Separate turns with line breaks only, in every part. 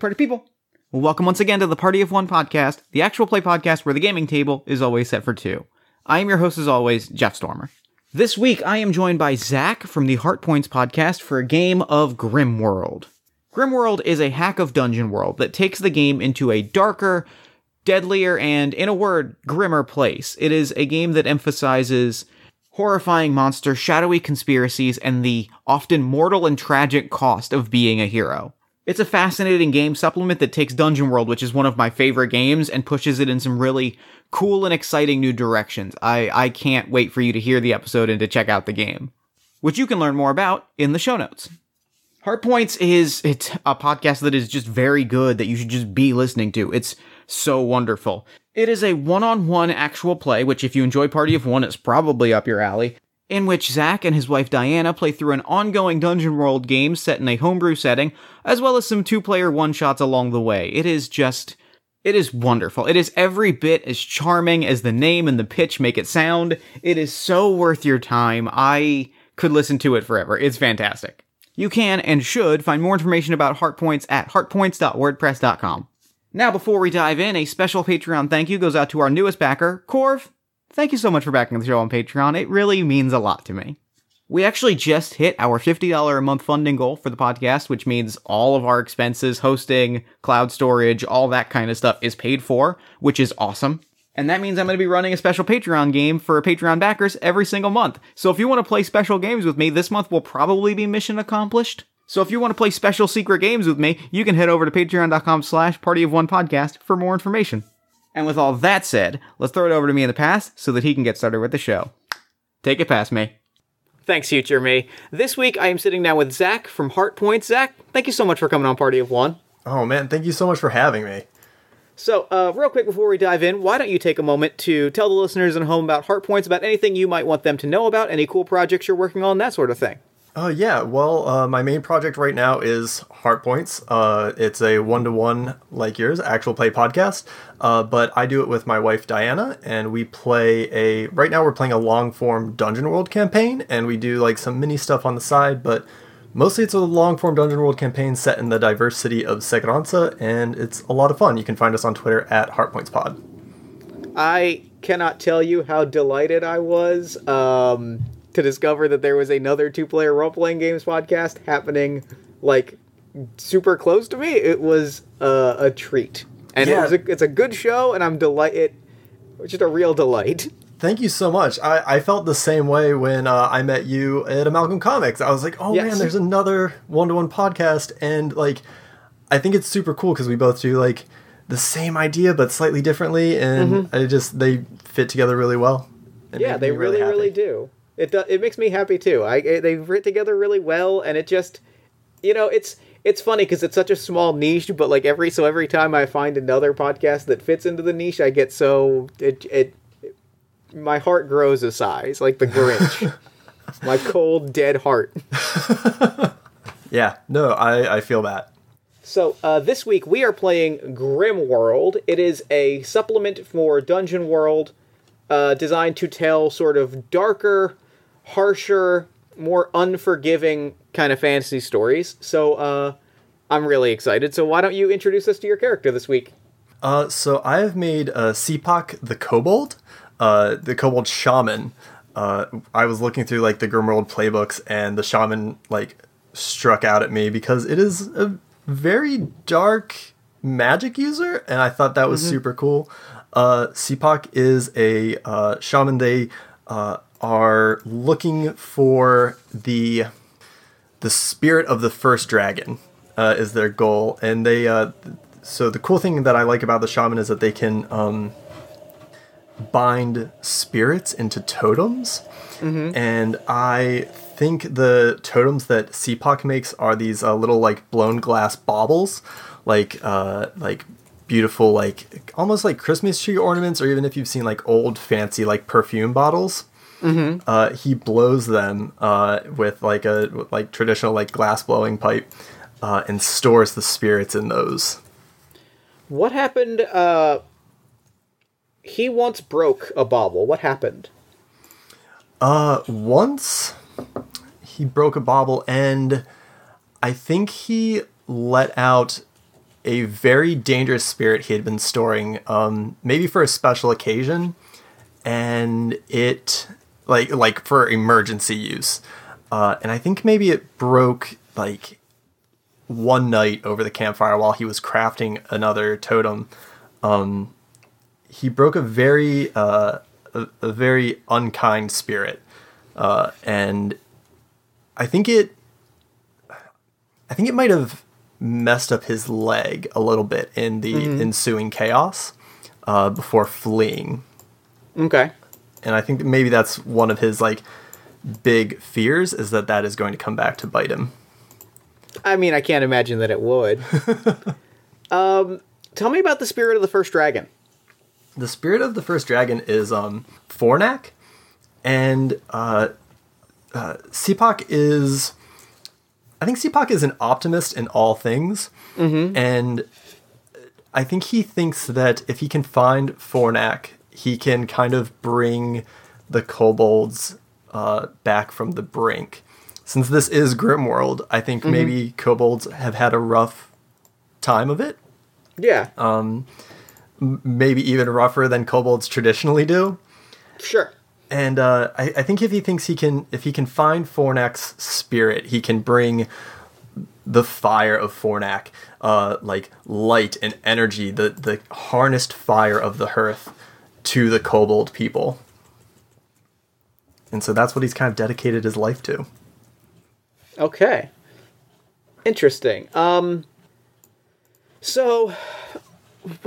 party people. Well, welcome once again to the Party of One podcast, the actual play podcast where the gaming table is always set for two. I am your host as always, Jeff Stormer. This week I am joined by Zack from the Heart Points podcast for a game of Grimworld. Grimworld is a hack of Dungeon World that takes the game into a darker, deadlier, and, in a word, grimmer place. It is a game that emphasizes horrifying monsters, shadowy conspiracies, and the often mortal and tragic cost of being a hero. It's a fascinating game supplement that takes Dungeon World, which is one of my favorite games, and pushes it in some really cool and exciting new directions. I can't wait for you to hear the episode and to check out the game, which you can learn more about in the show notes. Heart Points it's a podcast that is just very good that you should just be listening to. It's so wonderful. It is a one-on-one actual play, which if you enjoy Party of One, is probably up your alley, in which Zack and his wife Diana play through an ongoing Dungeon World game set in a homebrew setting, as well as some two-player one-shots along the way. It is wonderful. It is every bit as charming as the name and the pitch make it sound. It is so worth your time. I could listen to it forever. It's fantastic. You can and should find more information about Heart Points at heartpoints.wordpress.com. Now, before we dive in, a special Patreon thank you goes out to our newest backer, Corv. Thank you so much for backing the show on Patreon. It really means a lot to me. We actually just hit our $50 a month funding goal for the podcast, which means all of our expenses, hosting, cloud storage, all that kind of stuff is paid for, which is awesome. And that means I'm going to be running a special Patreon game for Patreon backers every single month. So if you want to play special games with me, this month will probably be mission accomplished. So if you want to play special secret games with me, you can head over to patreon.com/partyofonepodcast for more information. And with all that said, let's throw it over to me in the past so that he can get started with the show. Take it past me. Thanks, future me. This week I am sitting down with Zack from Heart Points. Zack, thank you so much for coming on Party of One.
Oh man, thank you so much for having me.
So, real quick before we dive in, why don't you take a moment to tell the listeners at home about Heart Points, about anything you might want them to know about, any cool projects you're working on, that sort of thing.
My main project right now is Heart Points. It's a one-to-one, like yours, actual play podcast, but I do it with my wife Diana, and we play right now we're playing a long-form Dungeon World campaign, and we do like some mini stuff on the side, but mostly it's a long-form Dungeon World campaign set in the diverse city of Seguranza, and it's a lot of fun. You can find us on Twitter at HeartPointsPod.
I cannot tell you how delighted I was to discover that there was another two-player role-playing games podcast happening, like, super close to me. It was a treat. And yeah. It's a good show, and I'm delighted. It's just a real delight.
Thank you so much. I felt the same way when I met you at Amalgam Comics. I was like, oh yes. Man, there's another one-to-one podcast, and, like, I think it's super cool because we both do, like, the same idea but slightly differently, and they fit together really well.
Yeah, they really do. It makes me happy too. They've written together really well, and it just, it's funny because it's such a small niche. But like every time I find another podcast that fits into the niche, I get my heart grows a size, like the Grinch. My cold, dead heart.
Yeah, no, I feel that.
So this week we are playing Grimworld. It is a supplement for Dungeon World, designed to tell sort of darker, harsher, more unforgiving kind of fantasy stories. So, I'm really excited. So why don't you introduce us to your character this week?
So I have made Sipak the Kobold Shaman. I was looking through, like, the Grimworld playbooks, and the Shaman, like, struck out at me because it is a very dark magic user, and I thought that was super cool. Sipak is a shaman. They are looking for the spirit of the first dragon is their goal, and they so the cool thing that I like about the shaman is that they can bind spirits into totems, and I think the totems that Sipak makes are these little, like, blown glass baubles, like beautiful, like, almost like Christmas tree ornaments, or even if you've seen, like, old fancy, like, perfume bottles. He blows them with like a traditional, like, glass blowing pipe, and stores the spirits in those.
What happened? He once broke a bauble. What happened?
Once he broke a bauble, and I think he let out a very dangerous spirit he had been storing, maybe for a special occasion, and it like for emergency use. And I think maybe it broke like one night over the campfire while he was crafting another totem. He broke a very unkind spirit, and I think it might have messed up his leg a little bit in the ensuing chaos before fleeing.
Okay.
And I think that maybe that's one of his like big fears, is that is going to come back to bite him.
I mean, I can't imagine that it would. Tell me about the spirit of the first dragon.
The spirit of the first dragon is Fornak, and Seepak is... I think Seepak is an optimist in all things, and I think he thinks that if he can find Fornak, he can kind of bring the kobolds back from the brink. Since this is Grimworld, I think maybe kobolds have had a rough time of it.
Yeah.
Maybe even rougher than kobolds traditionally do.
Sure.
And I think if he can find Fornak's spirit, he can bring the fire of Fornak, like light and energy, the harnessed fire of the hearth, to the kobold people. And so that's what he's kind of dedicated his life to.
Okay. Interesting. So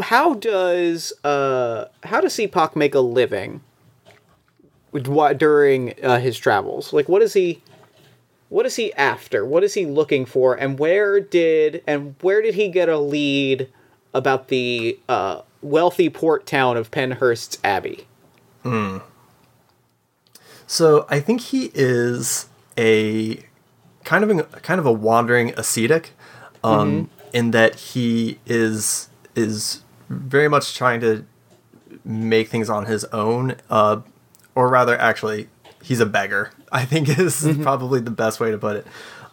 how does Seepak make a living during his travels? Like, what is he after? What is he looking for? And where did he get a lead about the wealthy port town of Penhurst's Abbey?
So I think he is a kind of a wandering ascetic, in that he is very much trying to make things on his own, or rather, actually, he's a beggar, I think is probably the best way to put it.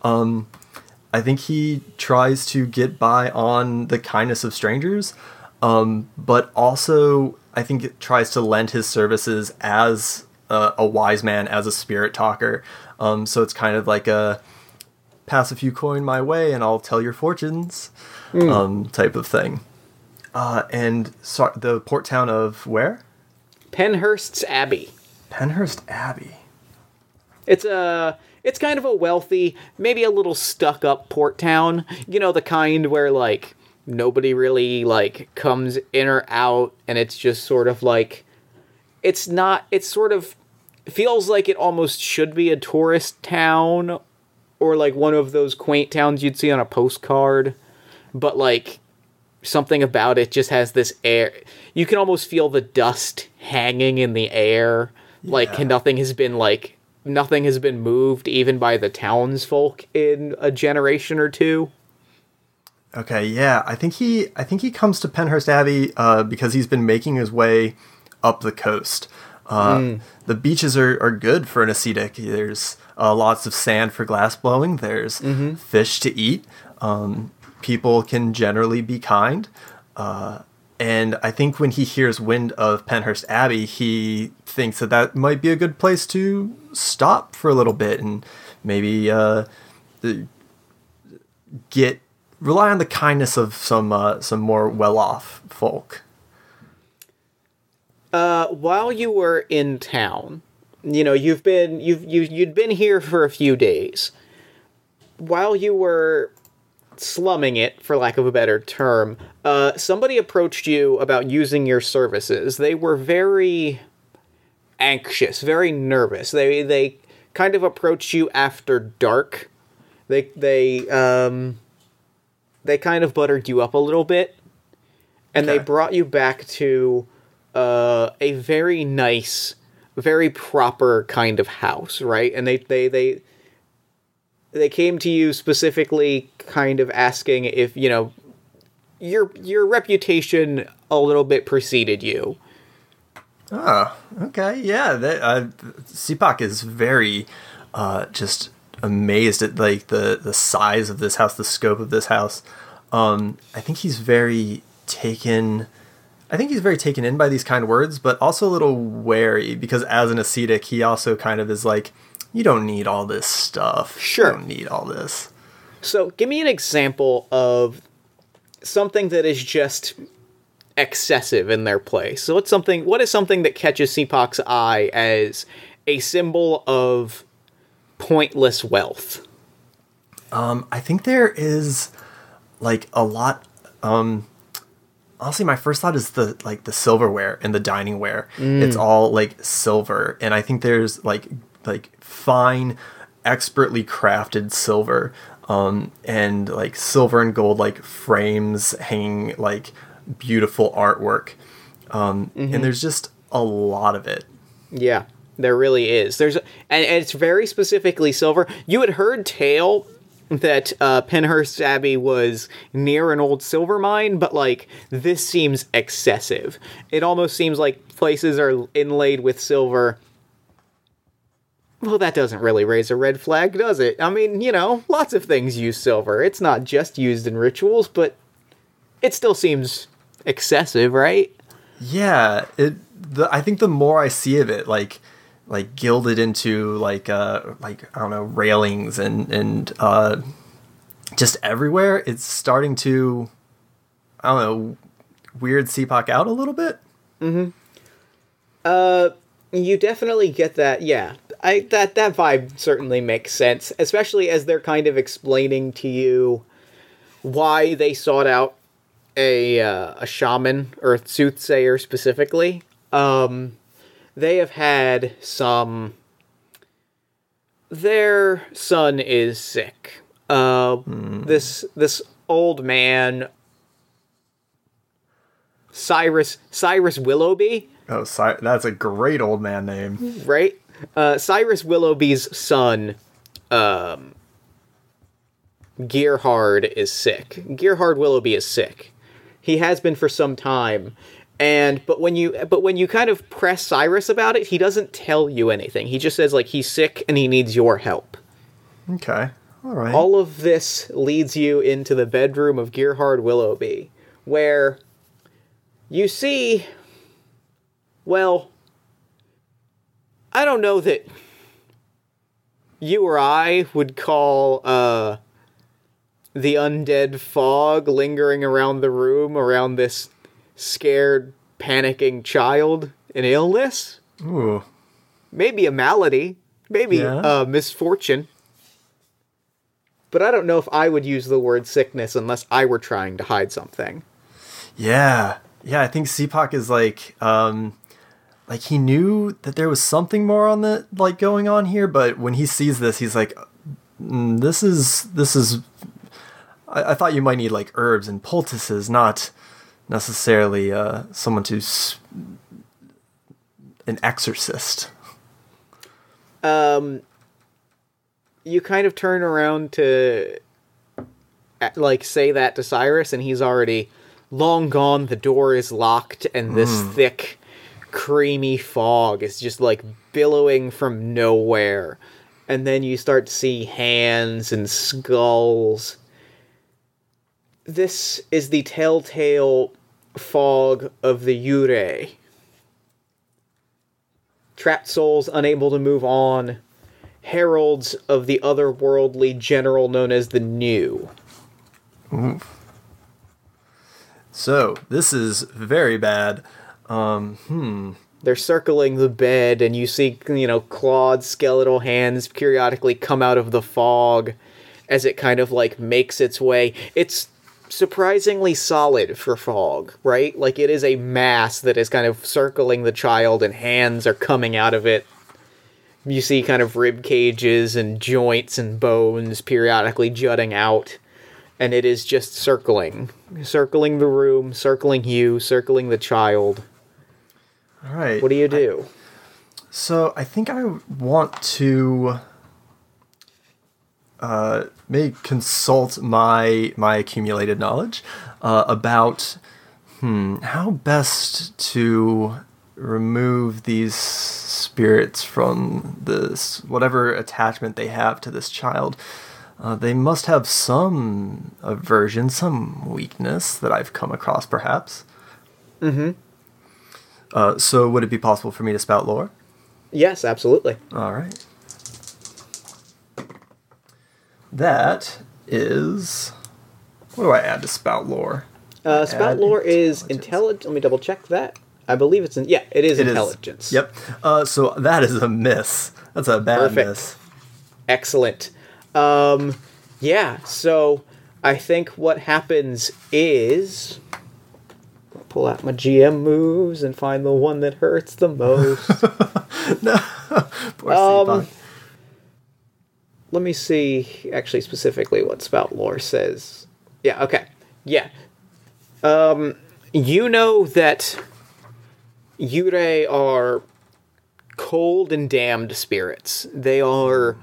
I think he tries to get by on the kindness of strangers, but also I think it tries to lend his services as a wise man, as a spirit talker. So it's kind of like a pass a few coin my way and I'll tell your fortunes type of thing. And so the port town of where?
Penhurst's Abbey.
Penhurst Abbey.
It's kind of a wealthy, maybe a little stuck-up port town. You know, the kind where, like, nobody really, like, comes in or out, and it's just sort of like... It sort of feels like it almost should be a tourist town, or, like, one of those quaint towns you'd see on a postcard. But, like, something about it just has this air... You can almost feel the dust hanging in the air. Yeah. Like, nothing has been moved even by the townsfolk in a generation or two.
Okay, yeah. I think he comes to Penhurst Abbey because he's been making his way up the coast. The beaches are good for an ascetic. There's lots of sand for glass blowing. There's fish to eat. People can generally be kind. And I think when he hears wind of Penhurst Abbey, he thinks that might be a good place to stop for a little bit and maybe rely on the kindness of some more well-off folk.
While you were in town, you know, you'd been here for a few days. While you were slumming it, for lack of a better term, somebody approached you about using your services. They were very anxious, very nervous. They kind of approached you after dark. They kind of buttered you up a little bit, and they brought you back to a very nice, very proper kind of house, right? And they came to you specifically kind of asking if, you know, your reputation a little bit preceded you.
Oh, okay, yeah. Seepak is very just amazed at, like, the size of this house, the scope of this house. I think he's very taken in by these kind words, but also a little wary, because as an ascetic, he also kind of is like, you don't need all this stuff.
Sure.
You don't need all this.
So give me an example of something that is just excessive in their play. So what is something that catches Seapok's eye as a symbol of pointless wealth?
I think there is like a lot. Honestly, my first thought is the silverware and the diningware. It's all like silver, and I think there's like fine, expertly crafted silver, and like silver and gold like frames hanging like beautiful artwork, and there's just a lot of it.
Yeah, there really is. And it's very specifically silver. You had heard tale that Penhurst Abbey was near an old silver mine, but like this seems excessive. It almost seems like places are inlaid with silver. Well, that doesn't really raise a red flag, does it? I mean, lots of things use silver. It's not just used in rituals, but it still seems excessive, right?
Yeah, I think the more I see of it, like gilded into like I don't know, railings and just everywhere, it's starting to, I don't know, weird Seapok out a little bit.
You definitely get that. Yeah, that vibe certainly makes sense, especially as they're kind of explaining to you why they sought out a shaman or a soothsayer specifically. They have had their son is sick. This old man, Cyrus Willoughby.
Oh, that's a great old man name.
Right? Cyrus Willoughby's son, Gerhard, is sick. Gerhard Willoughby is sick. He has been for some time. But when you kind of press Cyrus about it, he doesn't tell you anything. He just says, like, he's sick and he needs your help.
Okay. All right.
All of this leads you into the bedroom of Gerhard Willoughby, where you see, well, I don't know that you or I would call the undead fog lingering around the room around this scared, panicking child an illness.
Ooh.
Maybe a malady. Maybe a misfortune. But I don't know if I would use the word sickness unless I were trying to hide something.
Yeah. Yeah, I think Seapok is like he knew that there was something more on the going on here, but when he sees this, he's like, this is I thought you might need like herbs and poultices, not necessarily someone to an exorcist.
You kind of turn around to say that to Cyrus, and he's already long gone. The door is locked, and this thick, creamy fog is just billowing from nowhere. And then you start to see hands and skulls. This is the telltale fog of the Yurei. Trapped souls unable to move on. Heralds of the otherworldly general known as the New.
Oof. So, this is very bad.
They're circling the bed, and you see, clawed skeletal hands periodically come out of the fog as it kind of, makes its way. It's surprisingly solid for fog, right? It is a mass that is kind of circling the child, and hands are coming out of it. You see kind of rib cages and joints and bones periodically jutting out, and it is just circling the room, circling you, circling the child.
All right.
What do you do?
So I think I want to maybe consult my accumulated knowledge about how best to remove these spirits from this whatever attachment they have to this child. They must have some aversion, some weakness that I've come across, perhaps.
Mm-hmm.
So would it be possible for me to spout lore?
Yes, absolutely.
All right. That is... What do I add to spout lore?
Spout lore is intelligence. Let me double check that. I believe it's it is intelligence.
Yep. So that is a miss. That's a bad miss.
Excellent. Yeah, so I think what happens is... I'll pull out my GM moves and find the one that hurts the most.
No. Poor Seabuck.
Let me see, actually, specifically what Spout Lore says. Yeah, okay. Yeah. You know that Yurei are cold and damned spirits. They are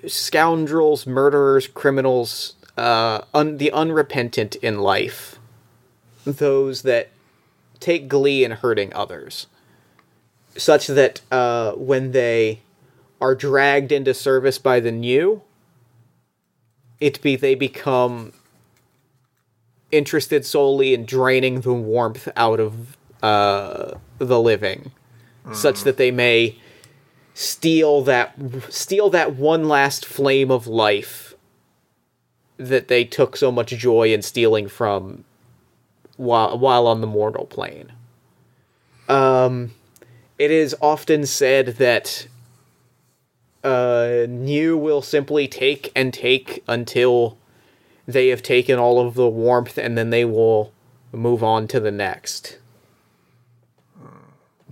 scoundrels, murderers, criminals, the unrepentant in life. Those that take glee in hurting others. Such that when they are dragged into service by the new, they become interested solely in draining the warmth out of the living, such that they may steal that one last flame of life that they took so much joy in stealing from while on the mortal plane. It is often said that new will simply take and take until they have taken all of the warmth, and then they will move on to the next.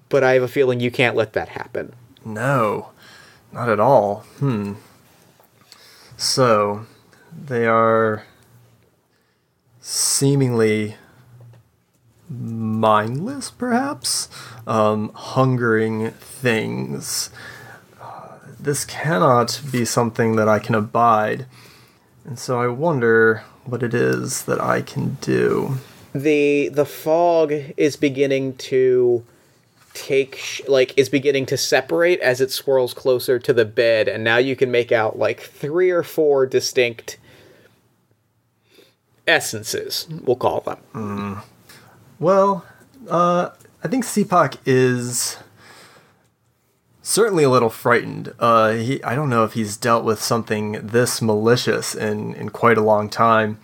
But I have a feeling you can't let that happen.
No, not at all. So, they are seemingly mindless, perhaps? Hungering things. This cannot be something that I can abide. And so I wonder what it is that I can do.
The fog is beginning to is beginning to separate as it swirls closer to the bed, and now you can make out 3 or 4 distinct essences, we'll call them.
Well, I think Seapak is certainly a little frightened. I don't know if he's dealt with something this malicious in quite a long time.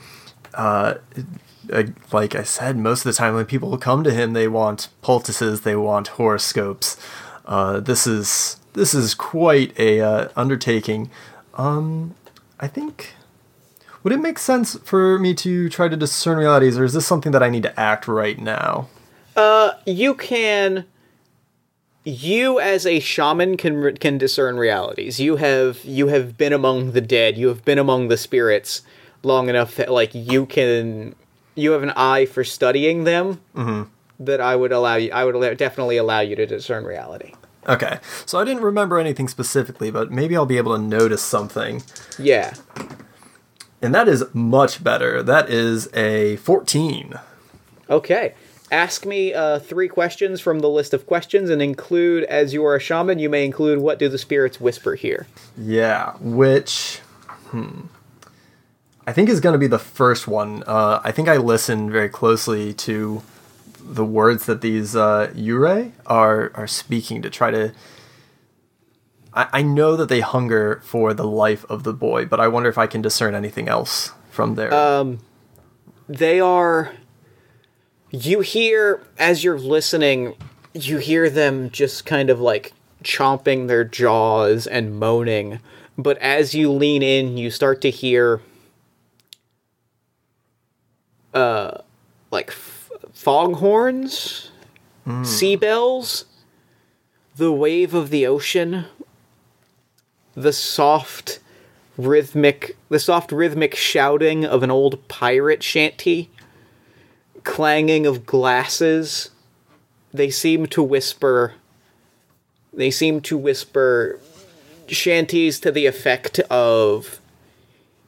Like I said, most of the time when people come to him, they want poultices, they want horoscopes. This is quite a undertaking. I think... Would it make sense for me to try to discern realities, or is this something that I need to act right now?
You can... You, as a shaman, can discern realities. You have been among the dead. You have been among the spirits long enough that you have an eye for studying them. Mm-hmm. That I would definitely allow you to discern reality.
Okay, so I didn't remember anything specifically, but maybe I'll be able to notice something.
Yeah.
And that is much better. That is a 14.
Okay. Ask me 3 questions from the list of questions, and include, as you are a shaman, you may include, what do the spirits whisper here?
Yeah, which... I think is going to be the first one. I think I listened very closely to the words that these Yurei are speaking to try to... I know that they hunger for the life of the boy, but I wonder if I can discern anything else from there.
They are... You hear, as you're listening, you hear them just kind of chomping their jaws and moaning. But as you lean in, you start to hear... foghorns, sea bells, the wave of the ocean, the soft rhythmic shouting of an old pirate shanty, clanging of glasses. They seem to whisper shanties to the effect of,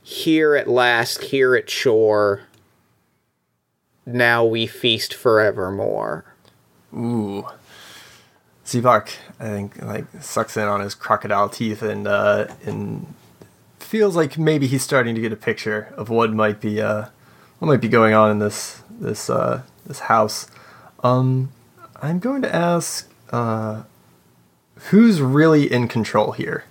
"Here at last, here at shore, now we feast forevermore."
Ooh. Zivak, I think, like, sucks in on his crocodile teeth and feels like maybe he's starting to get a picture of what might be going on in this house. I'm going to ask, who's really in control here?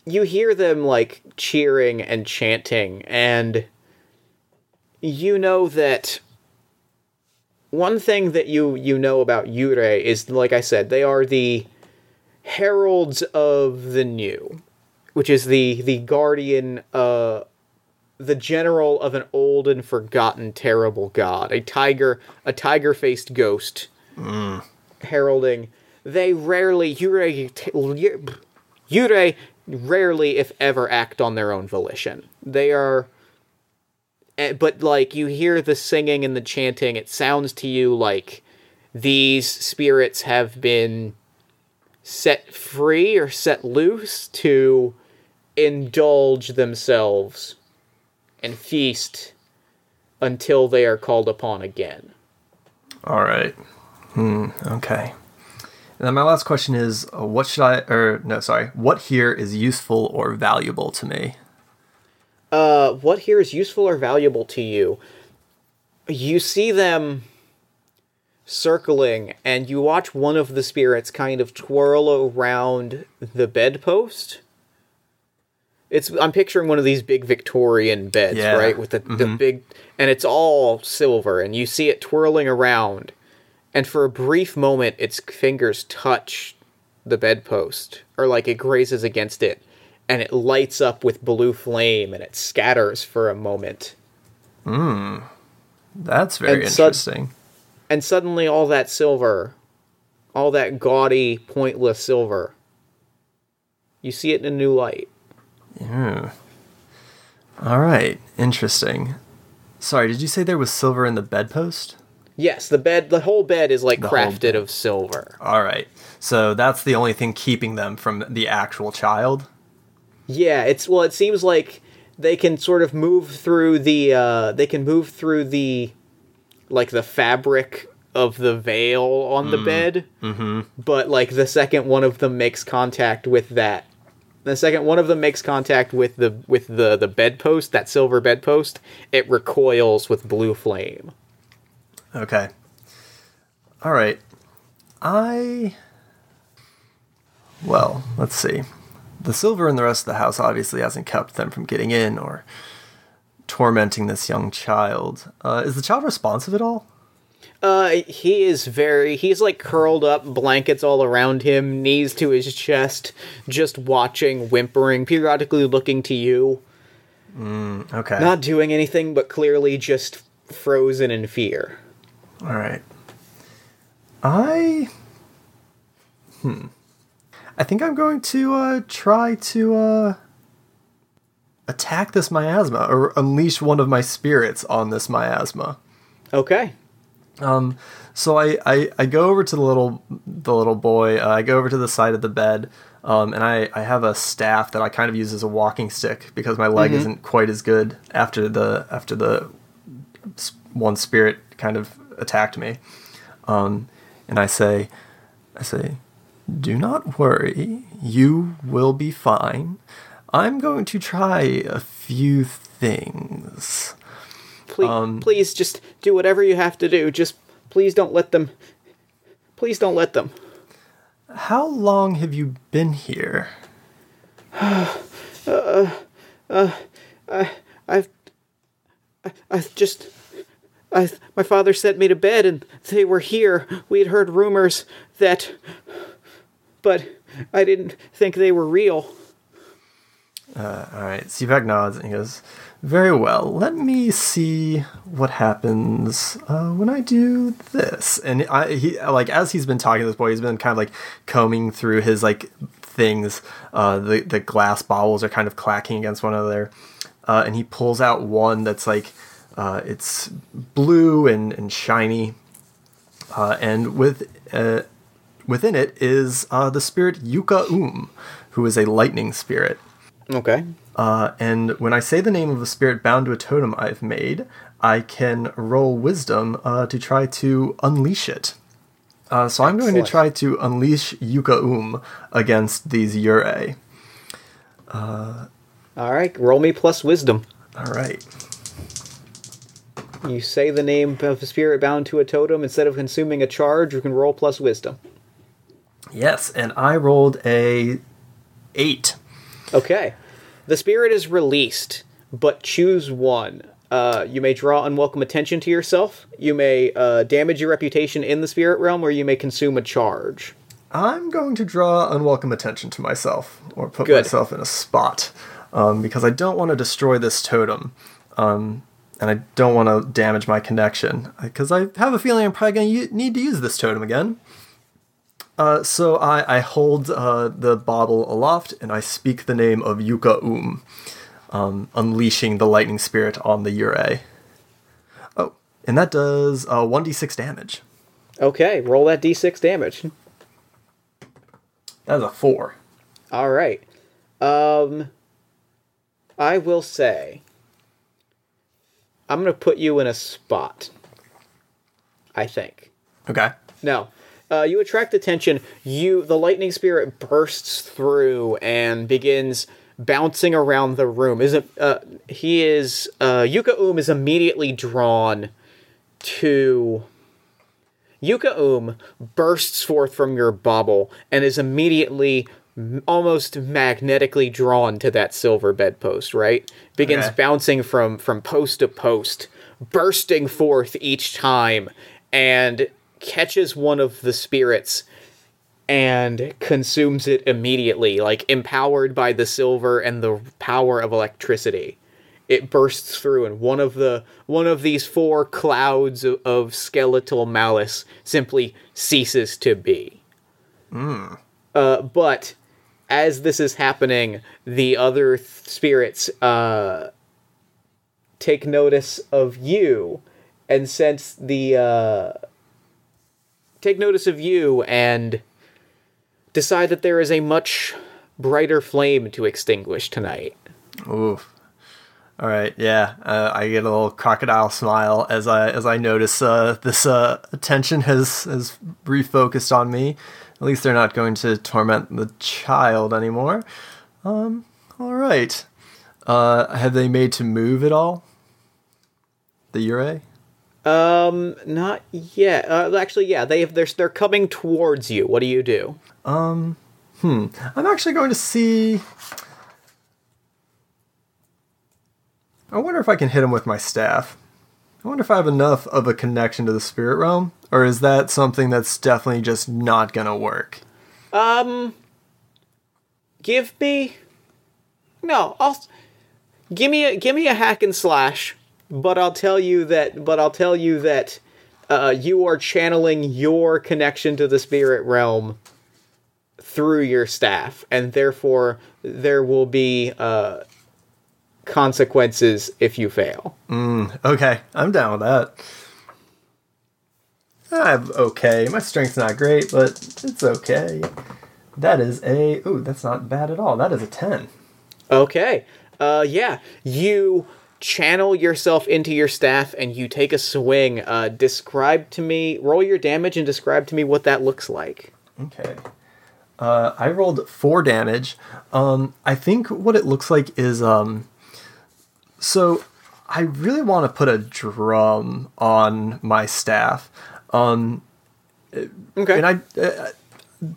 You hear them, like, cheering and chanting, and you know that one thing that you know about Yurei is, like I said, they are the heralds of the new, which is the guardian, the general of an old and forgotten terrible god, a tiger-faced ghost, heralding. They rarely, Yurei rarely, if ever, act on their own volition. They are, but, like, you hear the singing and the chanting, it sounds to you like these spirits have been set free or set loose to indulge themselves and feast until they are called upon again.
All right. Okay. And then my last question is, what here is useful or valuable to me?
What here is useful or valuable to you? You see them circling, and you watch one of the spirits kind of twirl around the bedpost. I'm picturing one of these big Victorian beds, right? With the big, and it's all silver, and you see it twirling around. And for a brief moment, its fingers touch the bedpost, or like it grazes against it, and it lights up with blue flame, and it scatters for a moment.
That's very interesting.
And suddenly all that silver, all that gaudy, pointless silver, you see it in a new light.
Yeah. All right, interesting. Sorry, did you say there was silver in the bedpost?
Yes, the whole bed is like crafted of silver.
All right. So that's the only thing keeping them from the actual child?
Yeah, it seems like they can sort of move through the like the fabric of the veil on the bed. Mm-hmm. But like the second one of them makes contact with that, the bedpost, that silver bedpost, it recoils with blue flame.
Okay. All right. Well, let's see. The silver in the rest of the house obviously hasn't kept them from getting in or tormenting this young child. Is the child responsive at all?
He's like curled up, blankets all around him, knees to his chest, just watching, whimpering, periodically looking to you.
Okay.
Not doing anything, but clearly just frozen in fear.
All right. I think I'm going to try to attack this miasma, or unleash one of my spirits on this miasma.
Okay.
So I go over to the little boy. I go over to the side of the bed, and I have a staff that I kind of use as a walking stick because my leg isn't quite as good after the one spirit kind of attacked me. And I say, do not worry, you will be fine. I'm going to try a few things.
Please just do whatever you have to do. Just please don't let them.
How long have you been here?
My father sent me to bed and they were here. We had heard rumors but I didn't think they were real.
Alright, Sivak nods and he goes, very well, let me see what happens when I do this. And he as he's been talking to this boy, he's been kind of like combing through his like things. The glass bottles are kind of clacking against one another. And he pulls out one that's like, it's blue and shiny. And within it is the spirit Yuka who is a lightning spirit.
Okay.
And when I say the name of a spirit bound to a totem I've made, I can roll wisdom to try to unleash it. So I'm going to try to unleash Yuka against these Yurei.
All right, roll me plus wisdom.
All right.
You say the name of a spirit bound to a totem. Instead of consuming a charge, you can roll plus wisdom.
Yes, and I rolled a 8.
Okay. The spirit is released, but choose one. You may draw unwelcome attention to yourself, you may damage your reputation in the spirit realm, or you may consume a charge.
I'm going to draw unwelcome attention to myself, or put myself in a spot, because I don't want to destroy this totem, and I don't want to damage my connection, because I have a feeling I'm probably going to need to use this totem again. So I hold the bottle aloft, and I speak the name of Yuka unleashing the lightning spirit on the Yurei. Oh, and that does 1d6 damage.
Okay, roll that d6 damage.
That's a 4.
All right. I will say, I'm going to put you in a spot, I think.
Okay.
Now, you attract attention. The lightning spirit bursts through and begins bouncing around the room. Yuka is immediately drawn to... Yuka bursts forth from your bauble and is immediately almost magnetically drawn to that silver bedpost, right? Begins bouncing from post to post, bursting forth each time, and catches one of the spirits and consumes it immediately, like empowered by the silver and the power of electricity. It bursts through, and one of these 4 clouds of skeletal malice simply ceases to be. But as this is happening, the other spirits take notice of you, and sense take notice of you and decide that there is a much brighter flame to extinguish tonight.
Oof. All right, yeah. I get a little crocodile smile as I notice this attention has refocused on me. At least they're not going to torment the child anymore. All right. Have they made to move at all? The Yurei?
Not yet. Actually, yeah. They're coming towards you. What do you do?
I'm actually going to see. I wonder if I can hit him with my staff. I wonder if I have enough of a connection to the spirit realm, or is that something that's definitely just not gonna work?
Give me a hack and slash, but I'll tell you that you are channeling your connection to the spirit realm through your staff, and therefore there will be consequences if you fail.
Okay, I'm down with that. Okay. My strength's not great, but it's okay. That is that's not bad at all. That is a 10.
Okay. Yeah. You channel yourself into your staff and you take a swing. Roll your damage and describe to me what that looks like.
Okay. I rolled 4 damage. I think what it looks like is, so I really want to put a drum on my staff. Okay. And I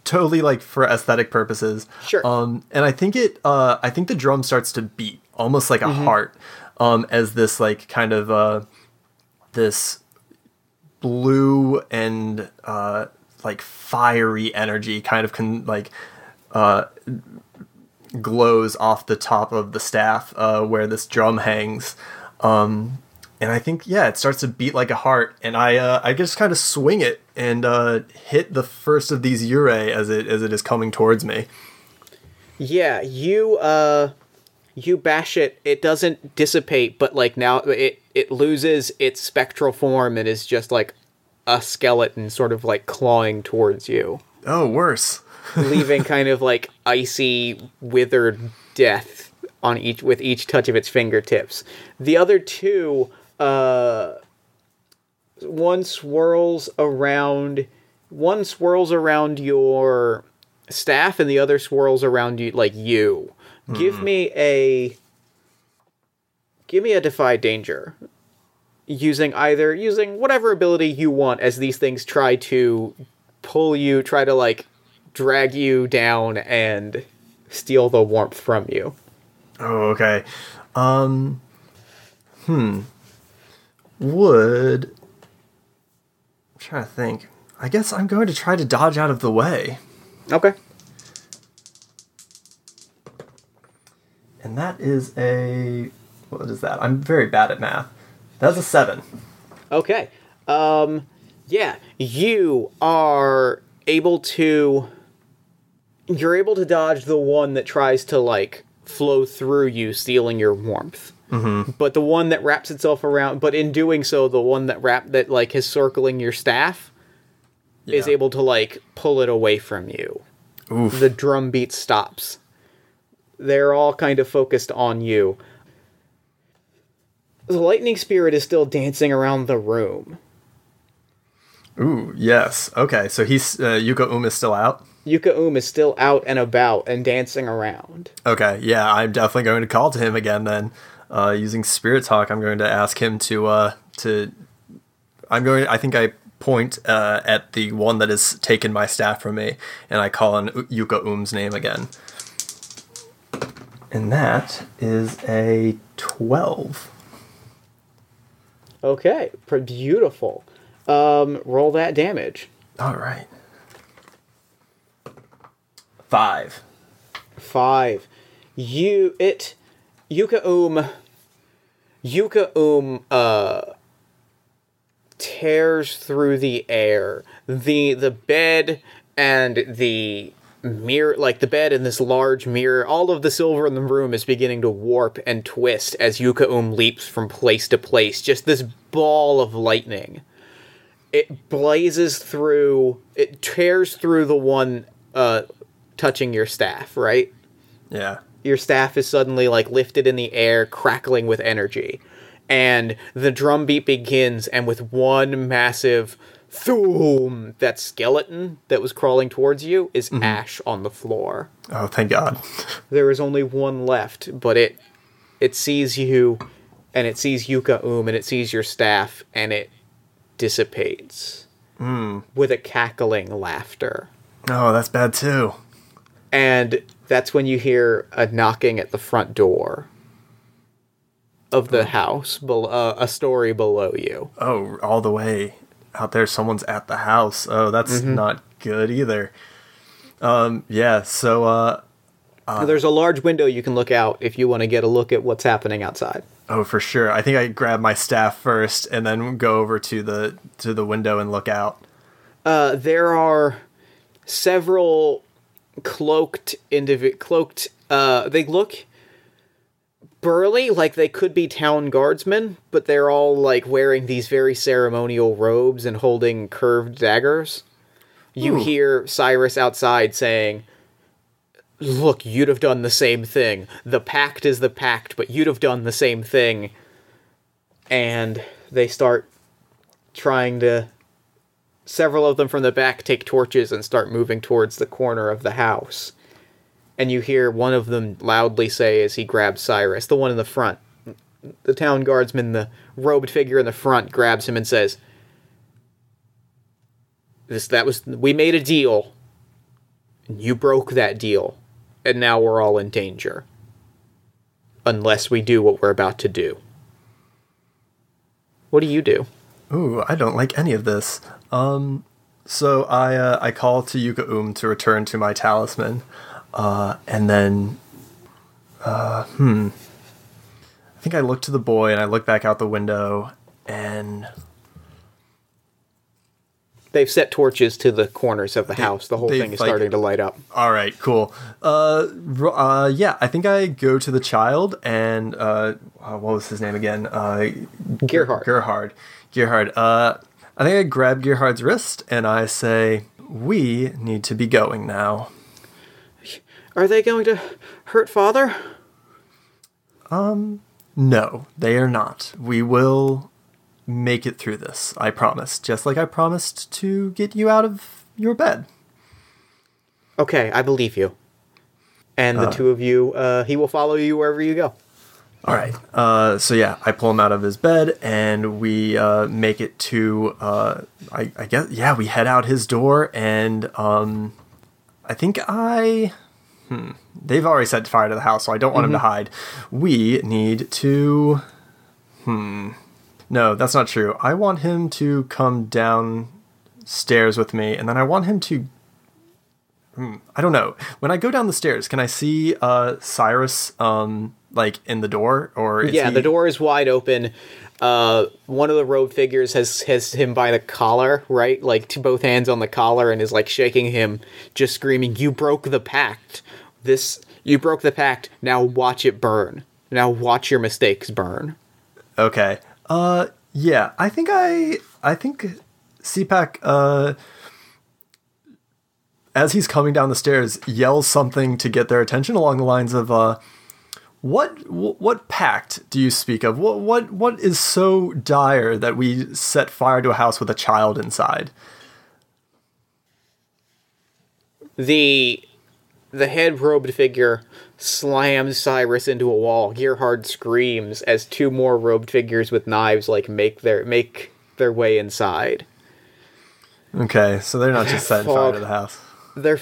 totally, like, for aesthetic purposes.
Sure.
And I think the drum starts to beat almost like a heart, as this, like, kind of, this blue and, like, fiery energy kind of glows off the top of the staff where this drum hangs, and I think it starts to beat like a heart, and I just kind of swing it and hit the first of these Yurei as it is coming towards me.
Yeah, you bash it. It doesn't dissipate, but like now it loses its spectral form and is just like a skeleton sort of like clawing towards you.
Oh, worse.
Leaving kind of like icy, withered death with each touch of its fingertips. The other two, one swirls around your staff, and the other swirls around you, like you. Give me a defy danger. Using whatever ability you want as these things try to like drag you down and steal the warmth from you.
Oh, okay. I'm trying to think. I guess I'm going to try to dodge out of the way.
Okay.
And that is what is that? I'm very bad at math. That's a 7.
Okay. Yeah, you're able to dodge the one that tries to, like, flow through you, stealing your warmth. Mm-hmm. But the one that wraps itself around, but in doing so, the one that like, is circling your staff is able to, like, pull it away from you. Oof. The drum beat stops. They're all kind of focused on you. The lightning spirit is still dancing around the room.
Ooh, yes. Okay, so Yuka is still out?
Yuka is still out and about and dancing around.
Okay, yeah, I'm definitely going to call to him again then. Using Spirit Talk, I'm going to ask him I think I point at the one that has taken my staff from me, and I call on Yuka name again. And that is a 12.
Okay, beautiful. Roll that damage.
All right. 5.
Yuka tears through the air. The bed and the mirror, like the bed and this large mirror, all of the silver in the room is beginning to warp and twist as Yuka leaps from place to place. Just this ball of lightning. It blazes through, it tears through the one touching your staff, right?
Yeah.
Your staff is suddenly, like, lifted in the air, crackling with energy. And the drum beat begins, and with one massive thoom, that skeleton that was crawling towards you is ash on the floor.
Oh, thank God.
There is only one left, but it sees you, and it sees Yuka and it sees your staff, and it dissipates with a cackling laughter. Oh,
that's bad too.
And that's when you hear a knocking at the front door of the house, a story below you.
Oh, all the way out there, someone's at the house. Oh, that's not good either. Yeah, so...
there's a large window you can look out if you want to get a look at what's happening outside.
Oh, for sure. I think I grab my staff first and then go over to the window and look out.
There are several cloaked, they look burly, like they could be town guardsmen, but they're all, like, wearing these very ceremonial robes and holding curved daggers. You hear Cyrus outside saying, "Look, you'd have done the same thing. The pact is the pact, but you'd have done the same thing." And they start trying to... Several of them from the back take torches and start moving towards the corner of the house. And you hear one of them loudly say as he grabs Cyrus, the one in the front. The town guardsman, the robed figure in the front, grabs him and says, we made a deal, and you broke that deal, and now we're all in danger. Unless we do what we're about to do. What do you do?
Ooh, I don't like any of this. So I call to Yuka to return to my talisman, and then, I think I look to the boy and I look back out the window, and
they've set torches to the corners of the house. The whole thing is starting to light up.
All right, cool. Yeah, I think I go to the child and, what was his name again? Gerhard. I think I grab Gerhard's wrist and I say, "We need to be going now."
Are they going to hurt Father?
No, they are not. We will make it through this, I promise. Just like I promised to get you out of your bed.
Okay, I believe you. And the two of you, he will follow you wherever you go.
All right. So yeah, I pull him out of his bed, and we make it to. I guess we head out his door, and I think they've already set fire to the house, so I don't want him to hide. We need to. No, that's not true. I want him to come downstairs with me, and then I want him to. I don't know. When I go down the stairs, can I see Cyrus like in the door, or is
the door is wide open. One of the robed figures has him by the collar, right? Like both hands on the collar, and is like shaking him, just screaming, "You broke the pact. You broke the pact. Now watch it burn. Now watch your mistakes burn."
Okay. Yeah. I think CPAC as he's coming down the stairs, yells something to get their attention along the lines of, what pact do you speak of? What is so dire that we set fire to a house with a child inside?
The head robed figure slams Cyrus into a wall. Gerhard screams as two more robed figures with knives make their way inside.
Okay, so they're not just setting fire to the house.
That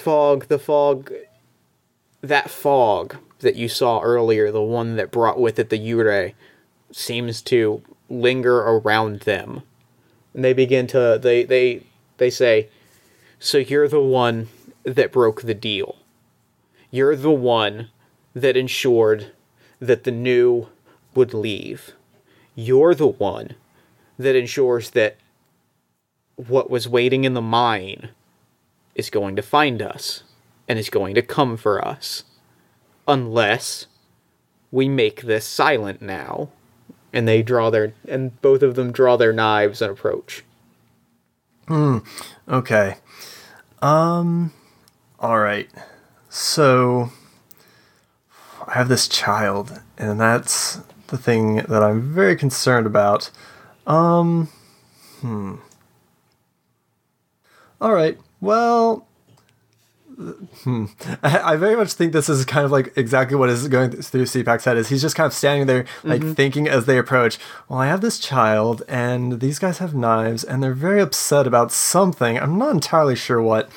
fog that you saw earlier, the one that brought with it the Yurei, seems to linger around them. And they begin to, they say, "So you're the one that broke the deal. You're the one that ensured that the new would leave. You're the one that ensures that what was waiting in the mine is going to find us, and is going to come for us. Unless we make this silent now." And both of them draw their knives and approach.
Okay. Alright. So, I have this child, and that's the thing that I'm very concerned about. Alright. Well, I very much think this is kind of like exactly what is going through CPAC's head. Is he's just kind of standing there, like thinking as they approach, well, I have this child, and these guys have knives, and they're very upset about something. I'm not entirely sure what.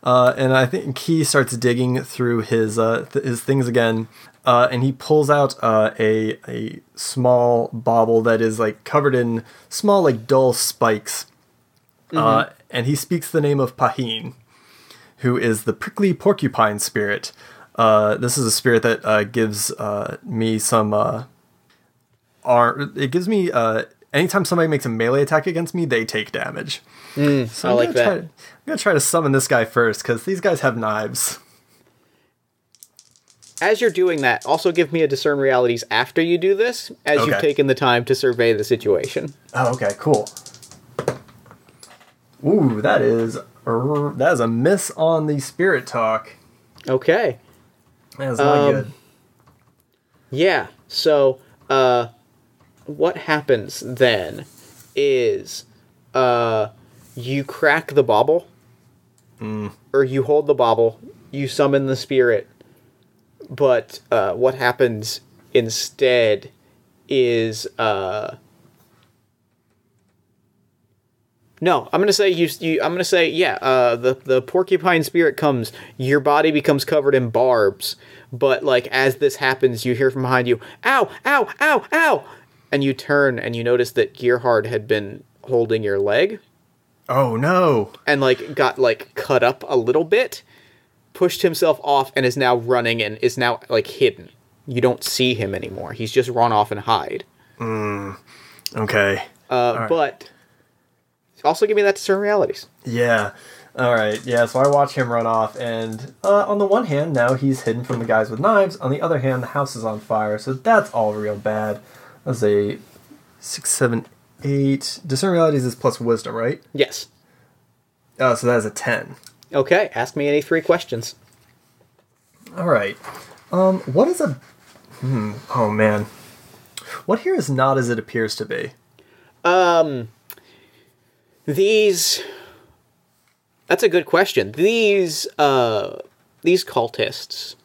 And I think he starts digging through his things again, and he pulls out a small bauble that is like covered in small, like dull spikes. And he speaks the name of Pahin, who is the prickly porcupine spirit. This is a spirit that gives me some it gives me anytime somebody makes a melee attack against me, they take damage. So
I like that.
I'm gonna try to summon this guy first, because these guys have knives.
As you're doing that, also give me a discern realities after you do this, as you've taken the time to survey the situation.
Oh, okay, cool. Ooh, that is a miss on the spirit talk.
Okay.
That is not good.
Yeah, so, what happens then is, you crack the bauble, or you hold the bauble, you summon the spirit, but, what happens instead is, no, I'm gonna say the porcupine spirit comes, your body becomes covered in barbs, but like as this happens, you hear from behind you, "Ow, ow, ow, ow!" And you turn and you notice that Gerhard had been holding your leg.
Oh no!
And like got like cut up a little bit, pushed himself off, and is now running and is now like hidden. You don't see him anymore. He's just run off and hide.
Okay.
Right. But also give me that discern realities.
Yeah. All right. Yeah. So I watch him run off, and on the one hand, now he's hidden from the guys with knives. On the other hand, the house is on fire, so that's all real bad. That's a 6, 7, 8. Discern realities is plus wisdom, right?
Yes.
So that is a 10.
Okay. Ask me any 3 questions.
All right. What is a Oh man. What here is not as it appears to be?
These... That's a good question. These cultists,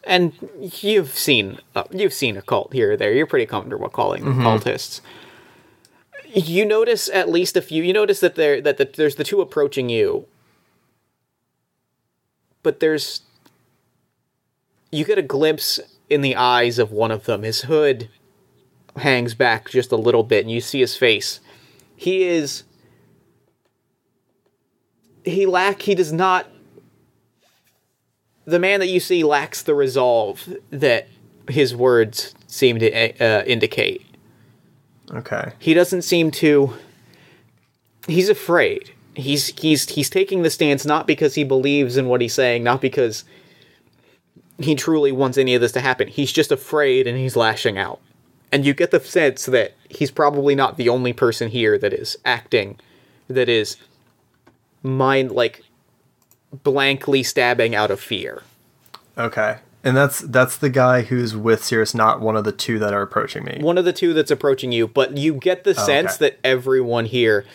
and you've seen a cult here or there. You're pretty comfortable calling them cultists. You notice at least a few. You notice that there's the two approaching you, but you get a glimpse in the eyes of one of them. His hood hangs back just a little bit, and you see his face. He does not... The man that you see lacks the resolve that his words seem to indicate.
Okay.
He doesn't seem to... He's afraid. He's taking the stance not because he believes in what he's saying, not because he truly wants any of this to happen. He's just afraid and he's lashing out. And you get the sense that he's probably not the only person here that is acting, that is blankly stabbing out of fear.
Okay. And that's the guy who's with Cirrus, not one of the two that are approaching me.
One of the two that's approaching you, but you get the sense that everyone here,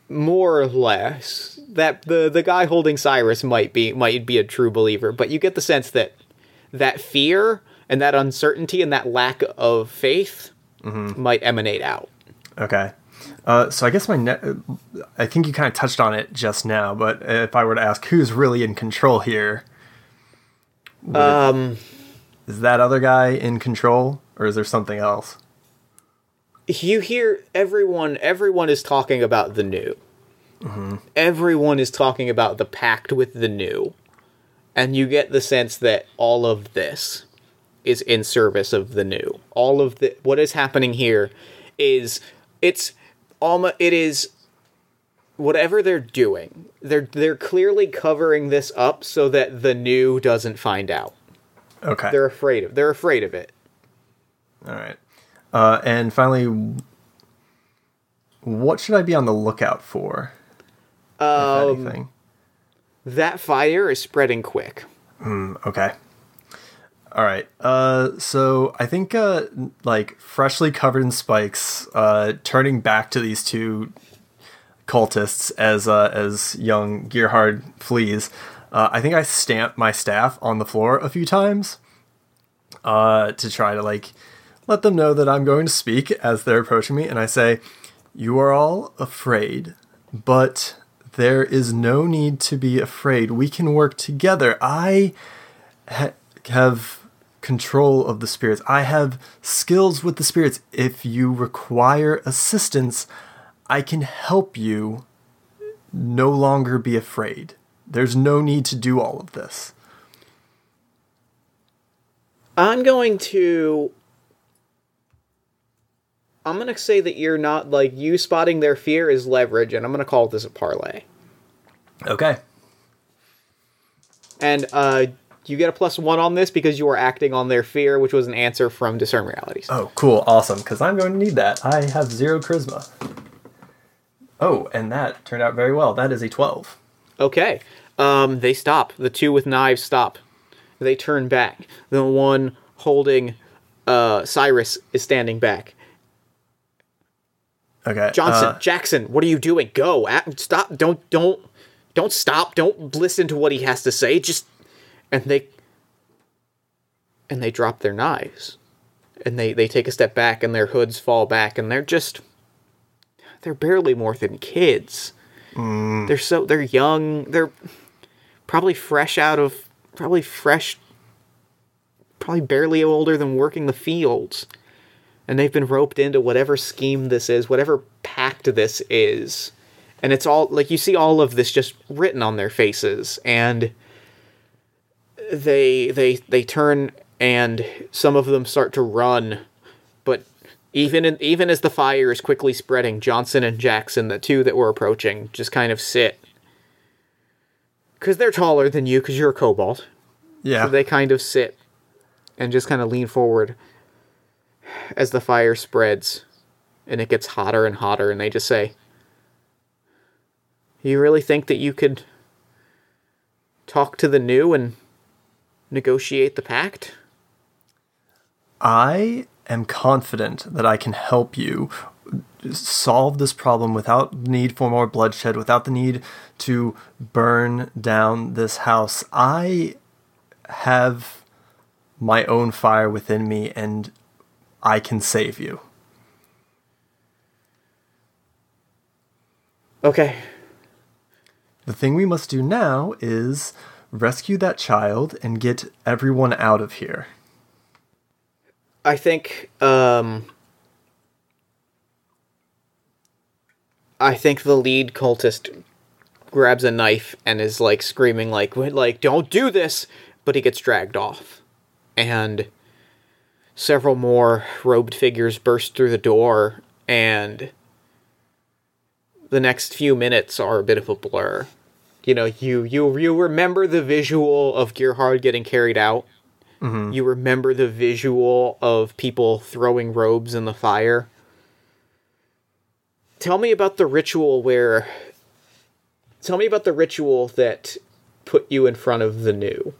more or less, that the guy holding Cyrus might be a true believer, but you get the sense that fear and that uncertainty and that lack of faith might emanate out.
Okay. So I guess I think you kind of touched on it just now, but if I were to ask who's really in control here, is that other guy in control, or is there something else?
You hear everyone is talking about the new. Everyone is talking about the pact with the new. And you get the sense that all of this is in service of the new. All of what is happening here is whatever they're doing. They're clearly covering this up so that the new doesn't find out.
Okay.
They're afraid of it.
All right. And finally, what should I be on the lookout for? If anything?
That fire is spreading quick.
Okay. All right. So I think freshly covered in spikes, turning back to these two cultists as young Gearhard flees. I think I stamp my staff on the floor a few times to try to let them know that I'm going to speak as they're approaching me, and I say, "You are all afraid, but there is no need to be afraid. We can work together. I have control of the spirits. I have skills with the spirits. If you require assistance, I can help you no longer be afraid. There's no need to do all of this."
I'm going to say that you're not, you spotting their fear is leverage, and I'm going to call this a parlay.
Okay.
And you get a +1 on this because you are acting on their fear, which was an answer from Discern Realities.
Oh, cool. Awesome. Because I'm going to need that. I have 0 charisma. Oh, and that turned out very well. That is a 12.
Okay. They stop. The two with knives stop. They turn back. The one holding Cyrus is standing back.
Okay.
Johnson, Jackson, what are you doing? Go. Stop. Don't stop. Don't listen to what he has to say. And they drop their knives. And they take a step back and their hoods fall back and they're barely more than kids. They're young. They're probably barely older than working the fields. And they've been roped into whatever scheme this is, whatever pact this is. And it's all, you see all of this just written on their faces. And they turn and some of them start to run. But even as the fire is quickly spreading, Johnson and Jackson, the two that were approaching, just kind of sit. Because they're taller than you, because you're a kobold.
Yeah.
So they kind of sit and just kind of lean forward as the fire spreads and it gets hotter and hotter, and they just say, "You really think that you could talk to the new and negotiate the pact?"
I am confident that I can help you solve this problem without need for more bloodshed, without the need to burn down this house. I have my own fire within me, and I can save you.
Okay.
The thing we must do now is rescue that child and get everyone out of here.
I think the lead cultist grabs a knife and is like screaming like don't do this, but he gets dragged off. And several more robed figures burst through the door, and the next few minutes are a bit of a blur. You know, you remember the visual of Gerhard getting carried out. Mm-hmm. You remember the visual of people throwing robes in the fire. Tell me about the ritual that put you in front of the new.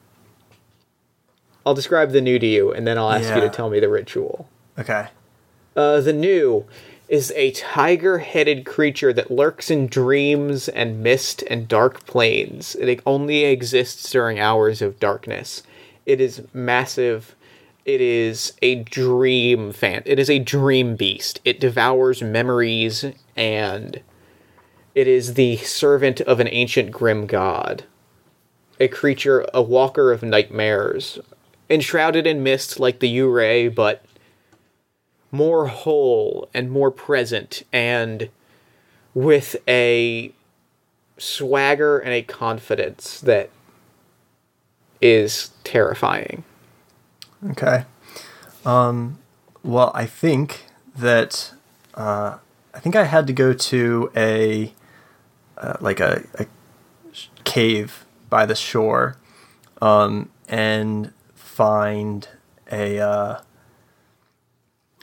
I'll describe the new to you, and then I'll ask you to tell me the ritual.
Okay.
The new is a tiger-headed creature that lurks in dreams and mist and dark plains. It only exists during hours of darkness. It is massive. It is a dream It is a dream beast. It devours memories, and it is the servant of an ancient grim god. A creature, a walker of nightmares, enshrouded in mist like the Yurei, but more whole and more present, and with a swagger and a confidence that is terrifying.
Okay. Well, I think that I had to go to a cave by the shore, and find a.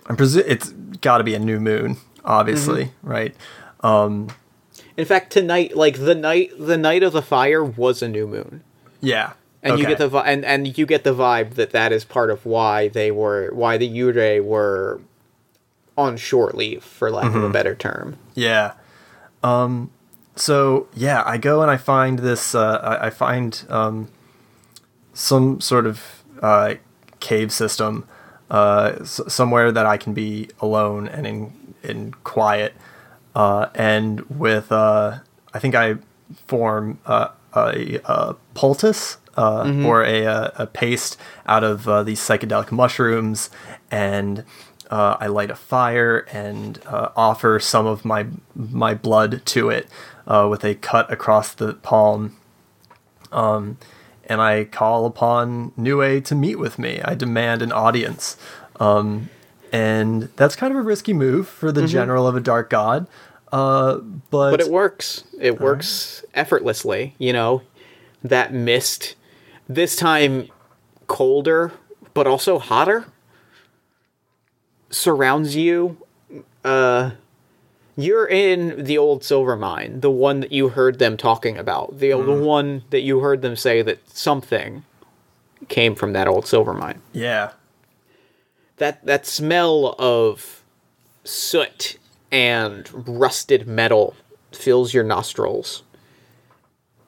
It's got to be a new moon, obviously, right?
In fact, tonight, like the night of the fire was a new moon.
Yeah.
And
okay.
you get the vibe that is part of why the Yurei were on short leave, for lack of a better term.
Yeah. So yeah, I go and I find this. I find some sort of cave system, somewhere that I can be alone and in quiet, and with I think I form a poultice. Or a paste out of these psychedelic mushrooms, and I light a fire and offer some of my blood to it with a cut across the palm, and I call upon Nue to meet with me. I demand an audience, and that's kind of a risky move for the general of a dark god, but
it works. It works effortlessly. You know, that mist. This time, colder, but also hotter, surrounds you. You're in the old silver mine, the one that you heard them talking about, the one that you heard them say that something came from that old silver mine.
Yeah.
That smell of soot and rusted metal fills your nostrils.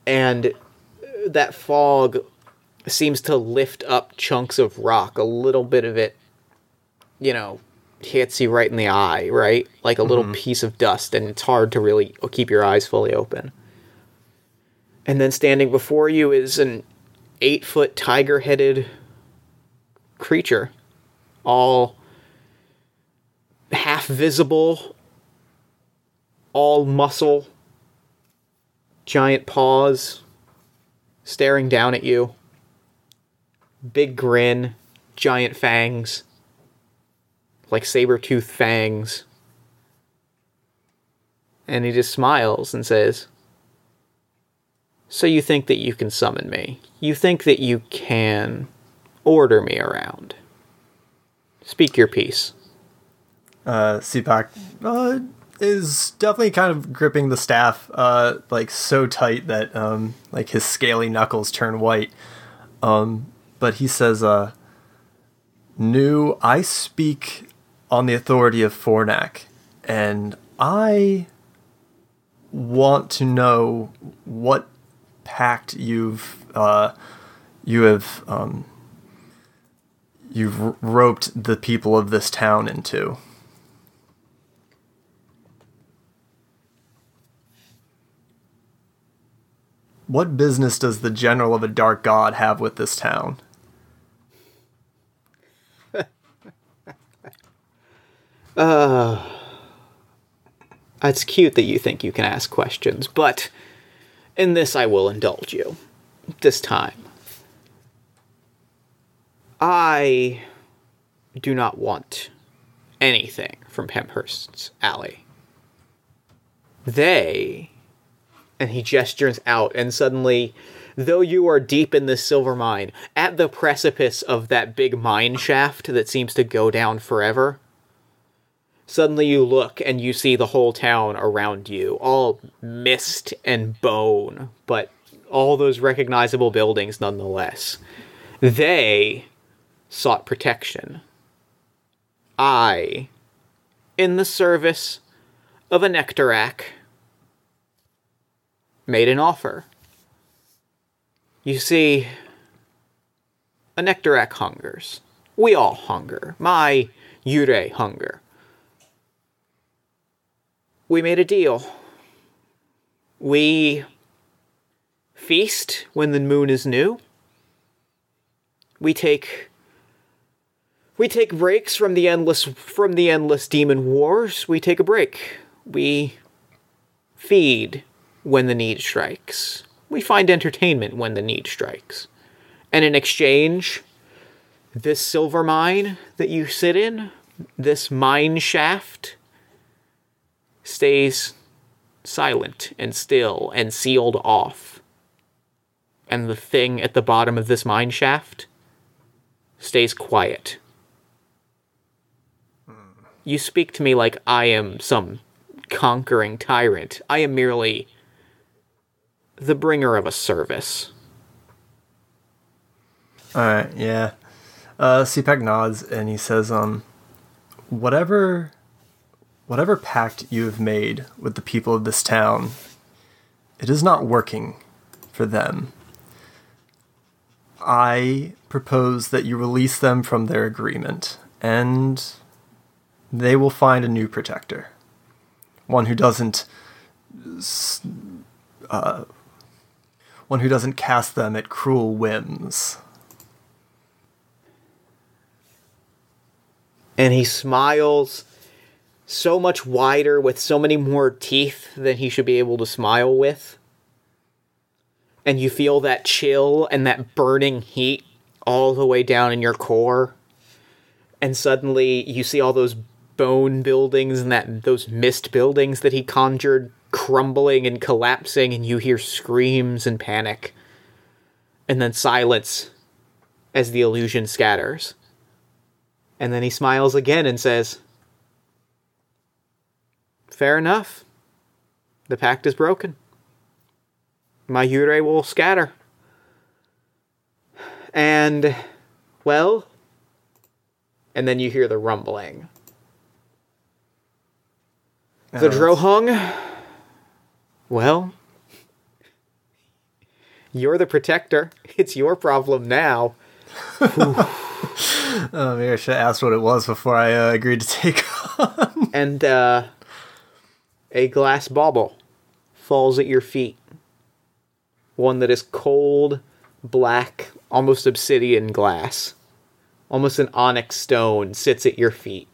And that fog seems to lift up chunks of rock. A little bit of it, hits you right in the eye, right? Like a little piece of dust, and it's hard to really keep your eyes fully open. And then standing before you is an 8-foot tiger-headed creature, all half visible, all muscle, giant paws, staring down at you. Big grin, giant fangs, like saber-toothed fangs. And he just smiles and says, "So you think that you can summon me? You think that you can order me around? Speak your piece."
Sipak is definitely kind of gripping the staff like so tight that like his scaly knuckles turn white. But he says, New, I speak on the authority of Fornac, and I want to know what pact you've roped the people of this town into. What business does the general of a dark god have with this town?
It's cute that you think you can ask questions, but in this I will indulge you. This time. I do not want anything from Penhurst's alley. They... And he gestures out, and suddenly, though you are deep in this silver mine, at the precipice of that big mine shaft that seems to go down forever, suddenly you look and you see the whole town around you, all mist and bone, but all those recognizable buildings nonetheless. They sought protection. I, in the service of a Nectarak, made an offer. You see, a Nectarak hungers. We all hunger. My Yurei hunger. We made a deal. We feast when the moon is new. We take breaks from the endless demon wars. We take a break. We feed when the need strikes. We find entertainment when the need strikes. And in exchange, this silver mine that you sit in, this mine shaft, stays silent and still and sealed off. And the thing at the bottom of this mine shaft stays quiet. You speak to me like I am some conquering tyrant. I am merely the bringer of a service.
Alright, yeah. CPAC nods and he says, whatever pact you have made with the people of this town, it is not working for them. I propose that you release them from their agreement, and they will find a new protector. One who doesn't cast them at cruel whims.
And he smiles so much wider with so many more teeth than he should be able to smile with. And you feel that chill and that burning heat all the way down in your core. And suddenly you see all those bone buildings and those mist buildings that he conjured crumbling and collapsing, and you hear screams and panic. And then silence as the illusion scatters. And then he smiles again and says, "Fair enough. The pact is broken. My Yurei will scatter. And, well..." And then you hear the rumbling. The Drohung, well, you're the protector. It's your problem now.
Oh, maybe I should have asked what it was before I agreed to take on.
And a glass bauble falls at your feet. One that is cold, black, almost obsidian glass. Almost an onyx stone sits at your feet.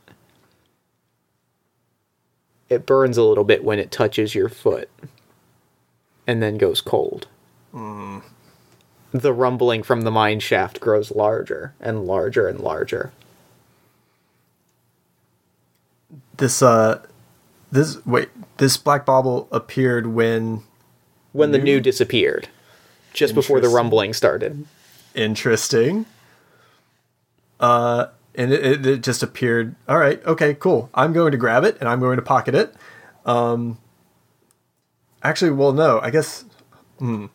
It burns a little bit when it touches your foot. And then goes cold. The rumbling from the mine shaft grows larger and larger and larger.
This black bauble appeared when
the new disappeared. Just before the rumbling started.
Interesting. And it just appeared. All right, okay, cool. I'm going to grab it and I'm going to pocket it. Actually, well, no, I guess. Do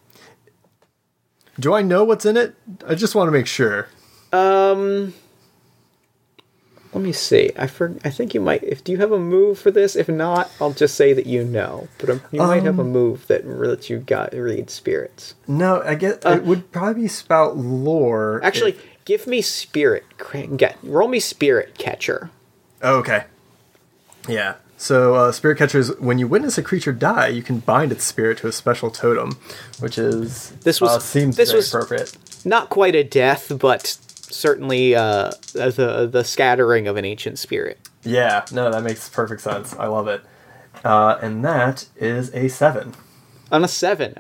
I know what's in it? I just want to make sure.
Let me see. I think you might. Do you have a move for this? If not, I'll just say that you know. But you might have a move that lets you read spirits.
No, I get it would probably be spout lore.
Actually, give me spirit. Roll me spirit catcher.
Oh, okay. Yeah. So, spirit catchers, when you witness a creature die, you can bind its spirit to a special totem, which is seems very appropriate.
Not quite a death, but certainly the scattering of an ancient spirit.
Yeah, no, that makes perfect sense. I love it. And that is a 7.
On a 7.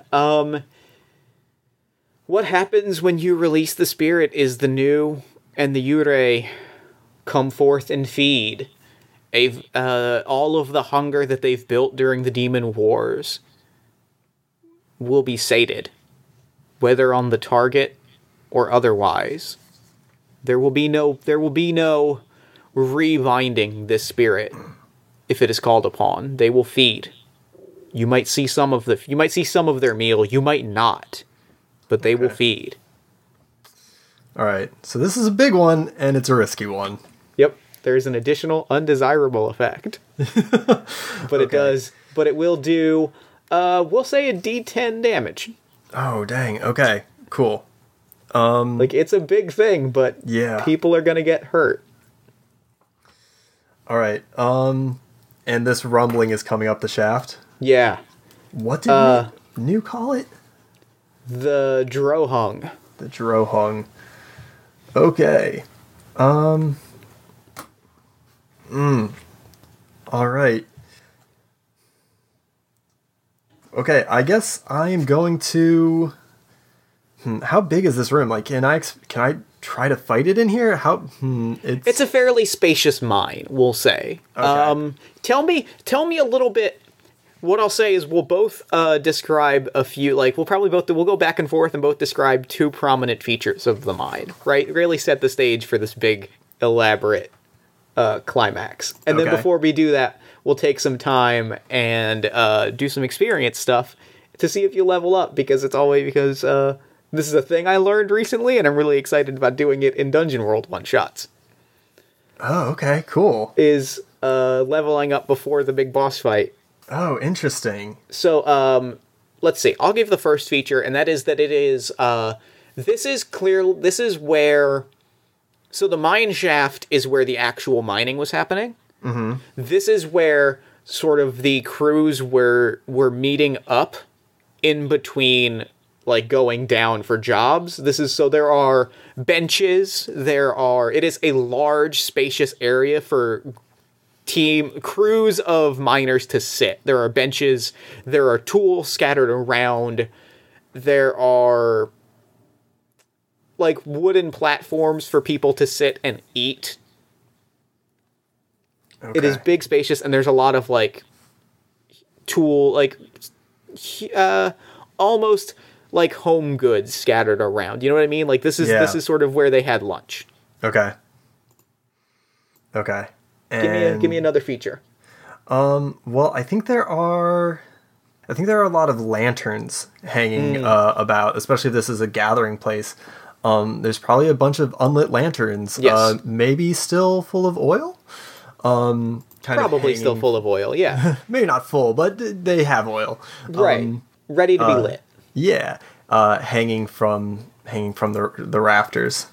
What happens when you release the spirit is the new and the Yurei come forth and feed. All of the hunger that they've built during the demon wars will be sated, whether on the target or otherwise. There will be no rebinding this spirit if it is called upon. They will feed. You might see some of their meal. You might not, but they will feed.
All right. So this is a big one, and it's a risky one.
Yep. There's an additional undesirable effect, but it will do. We'll say a D10 damage.
Oh dang! Okay, cool.
It's a big thing, but
yeah,
people are gonna get hurt.
All right. And this rumbling is coming up the shaft.
Yeah.
What did you call it?
The Drohung.
The Drohung. Okay. All right. Okay, I guess I am going to. How big is this room? Like, can I try to fight it in here? It's
a fairly spacious mine, we'll say.
Okay.
Tell me a little bit. What I'll say is we'll both describe a few. We'll go back and forth and both describe 2 prominent features of the mine. Right, really set the stage for this big, elaborate climax. And then before we do that, we'll take some time and do some experience stuff to see if you level up, because this is a thing I learned recently, and I'm really excited about doing it in Dungeon World one-shots.
Oh, okay, cool.
Is leveling up before the big boss fight.
Oh, interesting.
So, let's see. I'll give the first feature, and that is that it is, this is where, so the mine shaft is where the actual mining was happening.
Mm-hmm.
This is where sort of the crews were meeting up in between, going down for jobs. So there are benches, it is a large, spacious area for crews of miners to sit. There are benches, there are tools scattered around, there are wooden platforms for people to sit and eat. Okay. It is big, spacious, and there's a lot of almost like home goods scattered around. You know what I mean? This is sort of where they had lunch.
Okay. And
give me another feature.
Well, I think there are a lot of lanterns hanging about, especially if this is a gathering place. There's probably a bunch of unlit lanterns.
Yes.
Maybe still full of oil.
Probably still full of oil. Yeah.
Maybe not full, but they have oil.
Right. Ready to be lit.
Yeah. Hanging from the rafters.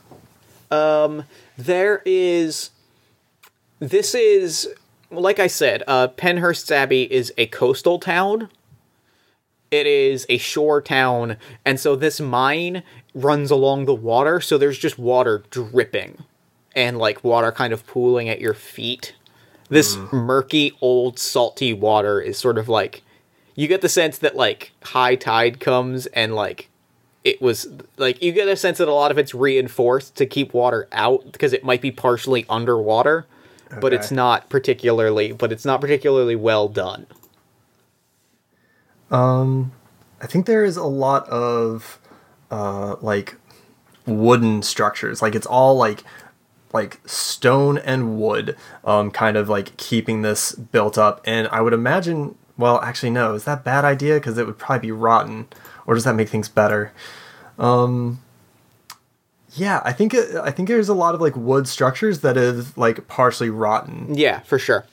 This is, like I said, Penhurst Abbey is a coastal town. It is a shore town, and so this mine runs along the water, so there's just water dripping, and water kind of pooling at your feet. This murky, old, salty water is sort of you get the sense that high tide comes and it was you get a sense that a lot of it's reinforced to keep water out because it might be partially underwater. Okay. But it's not particularly well done.
I think there is a lot of wooden structures. It's all stone and wood, kind of keeping this built up. And I would imagine, well, actually no, is that a bad idea? Because it would probably be rotten, or does that make things better? Yeah, I think there's a lot of like wood structures that is like partially rotten.
Yeah, for sure.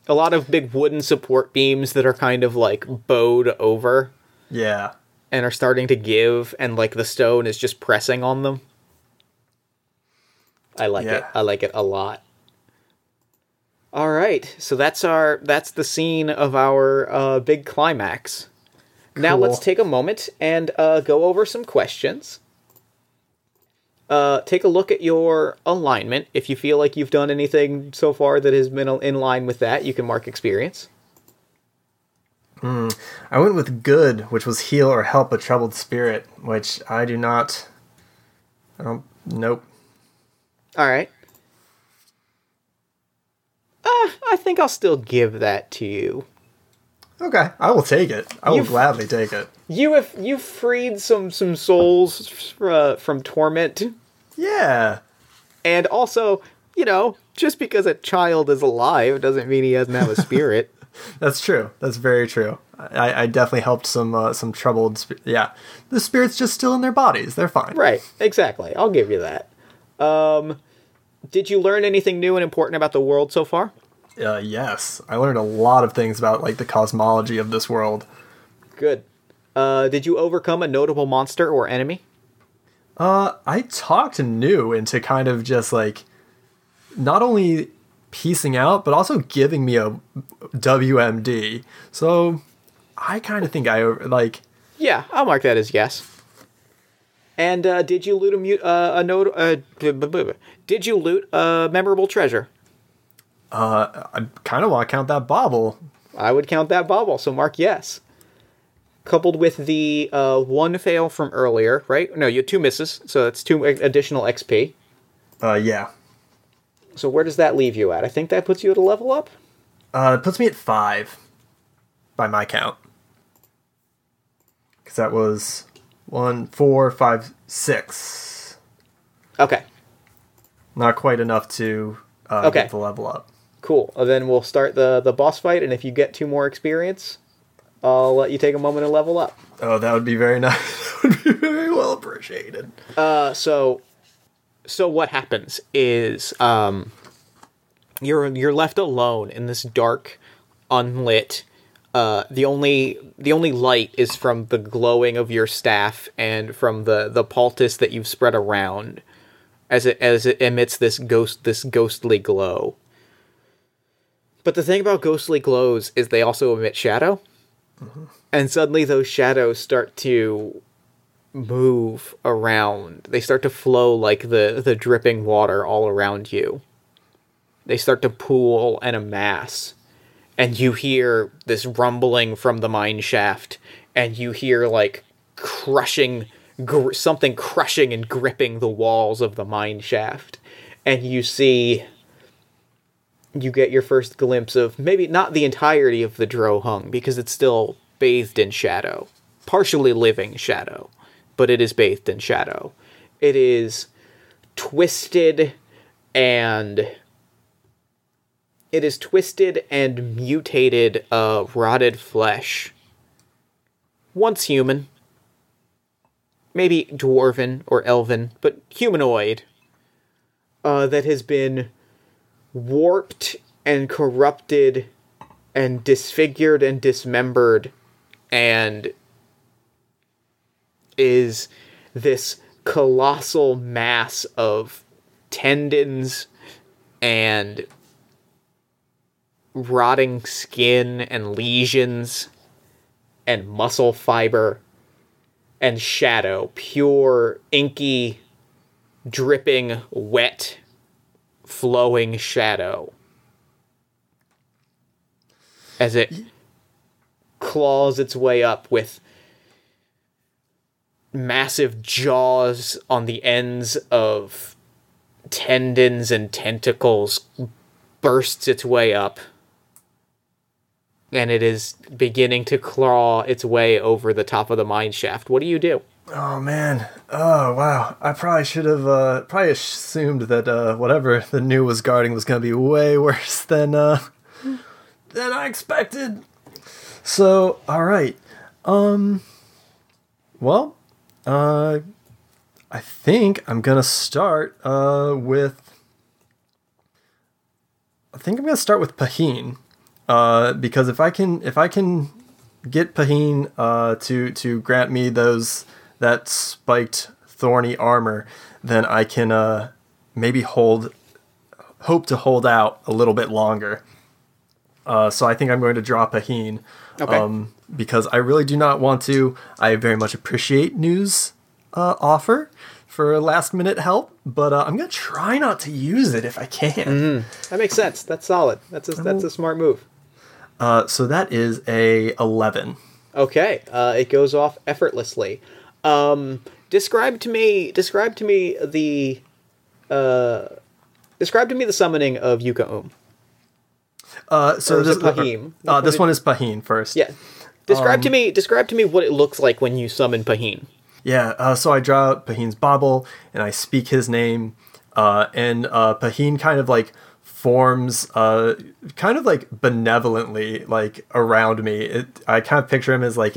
A lot of big wooden support beams that are kind of like bowed over
Yeah.
and are starting to give, and like the stone is just pressing on them. I like it. I like it a lot. All right, so that's the scene of our big climax. Now let's take a moment and go over some questions. Take a look at your alignment. If you feel like you've done anything so far that has been in line with that, you can mark experience.
I went with good, which was heal or help a troubled spirit, which I do not. I don't. Nope.
All right. I think I'll still give that to you.
Okay, I will take it. I will gladly take it.
You've freed some souls from torment.
Yeah.
And also, just because a child is alive doesn't mean he doesn't have a spirit.
That's true. That's very true. I definitely helped some troubled. Yeah, the spirit's just still in their bodies. They're fine.
Right. Exactly. I'll give you that. Did you learn anything new and important about the world so far?
Yes, I learned a lot of things about like the cosmology of this world.
Good. Did you overcome a notable monster or enemy?
I talked New into kind of just like not only piecing out, but also giving me a WMD. So I kind of think I like.
Yeah, I'll mark that as yes. And did you loot did you loot a memorable treasure?
I kind of want to count that bauble.
I would count that bauble, so mark yes. Coupled with the one fail from earlier, right? No, you had 2 misses, so that's 2 additional XP.
Yeah.
So where does that leave you at? I think that puts you at a level up?
It puts me at 5, by my count. Because that was 1, 4, 5, 6.
Okay.
Not quite enough to get the level up.
Cool. Then we'll start the boss fight, and if you get 2 more experience, I'll let you take a moment and level up.
Oh, that would be very nice. That would be very well appreciated.
So what happens is you're left alone in this dark, unlit. The only light is from the glowing of your staff and from the poultice that you've spread around, as it emits this ghostly glow. But the thing about ghostly glows is they also emit shadow. Mm-hmm. And suddenly those shadows start to move around. They start to flow like the dripping water all around you. They start to pool and amass. And you hear this rumbling from the mine shaft. And you hear like something crushing and gripping the walls of the mine shaft. And you get your first glimpse of maybe not the entirety of the Drohung, because it's still bathed in shadow. Partially living shadow, but it is bathed in shadow. It is twisted and mutated rotted flesh. Once human. Maybe dwarven or elven, but humanoid. That has been warped and corrupted and disfigured and dismembered, and is this colossal mass of tendons and rotting skin and lesions and muscle fiber and shadow, pure, inky, dripping, wet, flowing shadow, as it claws its way up with massive jaws on the ends of tendons and tentacles, bursts its way up, and it is beginning to claw its way over the top of the mine shaft. What do you do?
Oh, man. Oh, wow. I probably should have probably assumed that whatever the New was guarding was going to be way worse than I expected. So, all right. Well, I I think I'm gonna start with. I think I'm gonna start with Paheen, because if I can get Paheen to grant me that spiked thorny armor, then I can maybe hope to hold out a little bit longer. So I think I'm going to draw Paheen.
Okay.
Because I really do not want to. I very much appreciate New's offer for last minute help, but I'm gonna try not to use it if I can.
That makes sense. That's solid. That's a smart move.
So that is a 11.
Okay. It goes off effortlessly. Describe to me the summoning of Yuka
So this
Paheen.
This one is Paheen first.
Yeah. Describe to me what it looks like when you summon Paheen.
Yeah. So I draw out Paheen's bauble and I speak his name, and Paheen kind of like forms kind of like benevolently like around me. I kind of picture him as like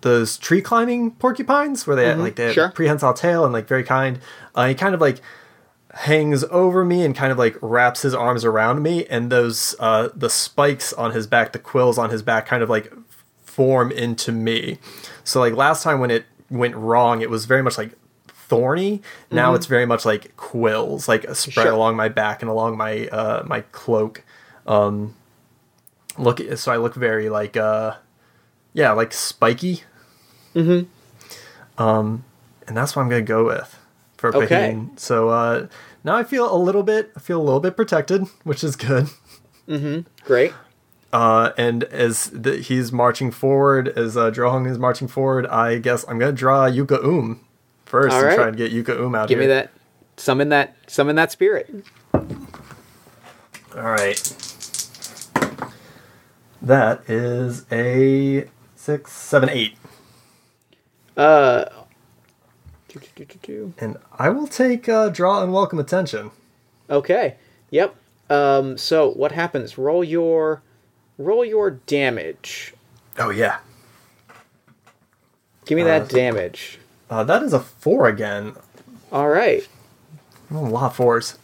those tree climbing porcupines where they they have prehensile tail and like very kind. He kind of like hangs over me and kind of like wraps his arms around me, and those the spikes on his back, the quills on his back kind of like form into me. So like last time when it went wrong, it was very much like thorny. Now it's very much like quills, like spread along my back and along my my cloak. So I look very like like spiky. And that's what I'm gonna go with for Paheen. So now I feel a little bit protected, which is good.
Great.
And as he's marching forward, as Drohung is marching forward, I guess I'm gonna draw Yuka first and try and get Yuka out here.
Give me that. Summon that spirit.
All right. That is a 6, 7, 8. And I will take draw unwelcome attention.
Okay. Yep. So what happens? Roll your damage.
Oh yeah.
Give me that damage.
That is a 4 again.
All right.
A lot of 4s.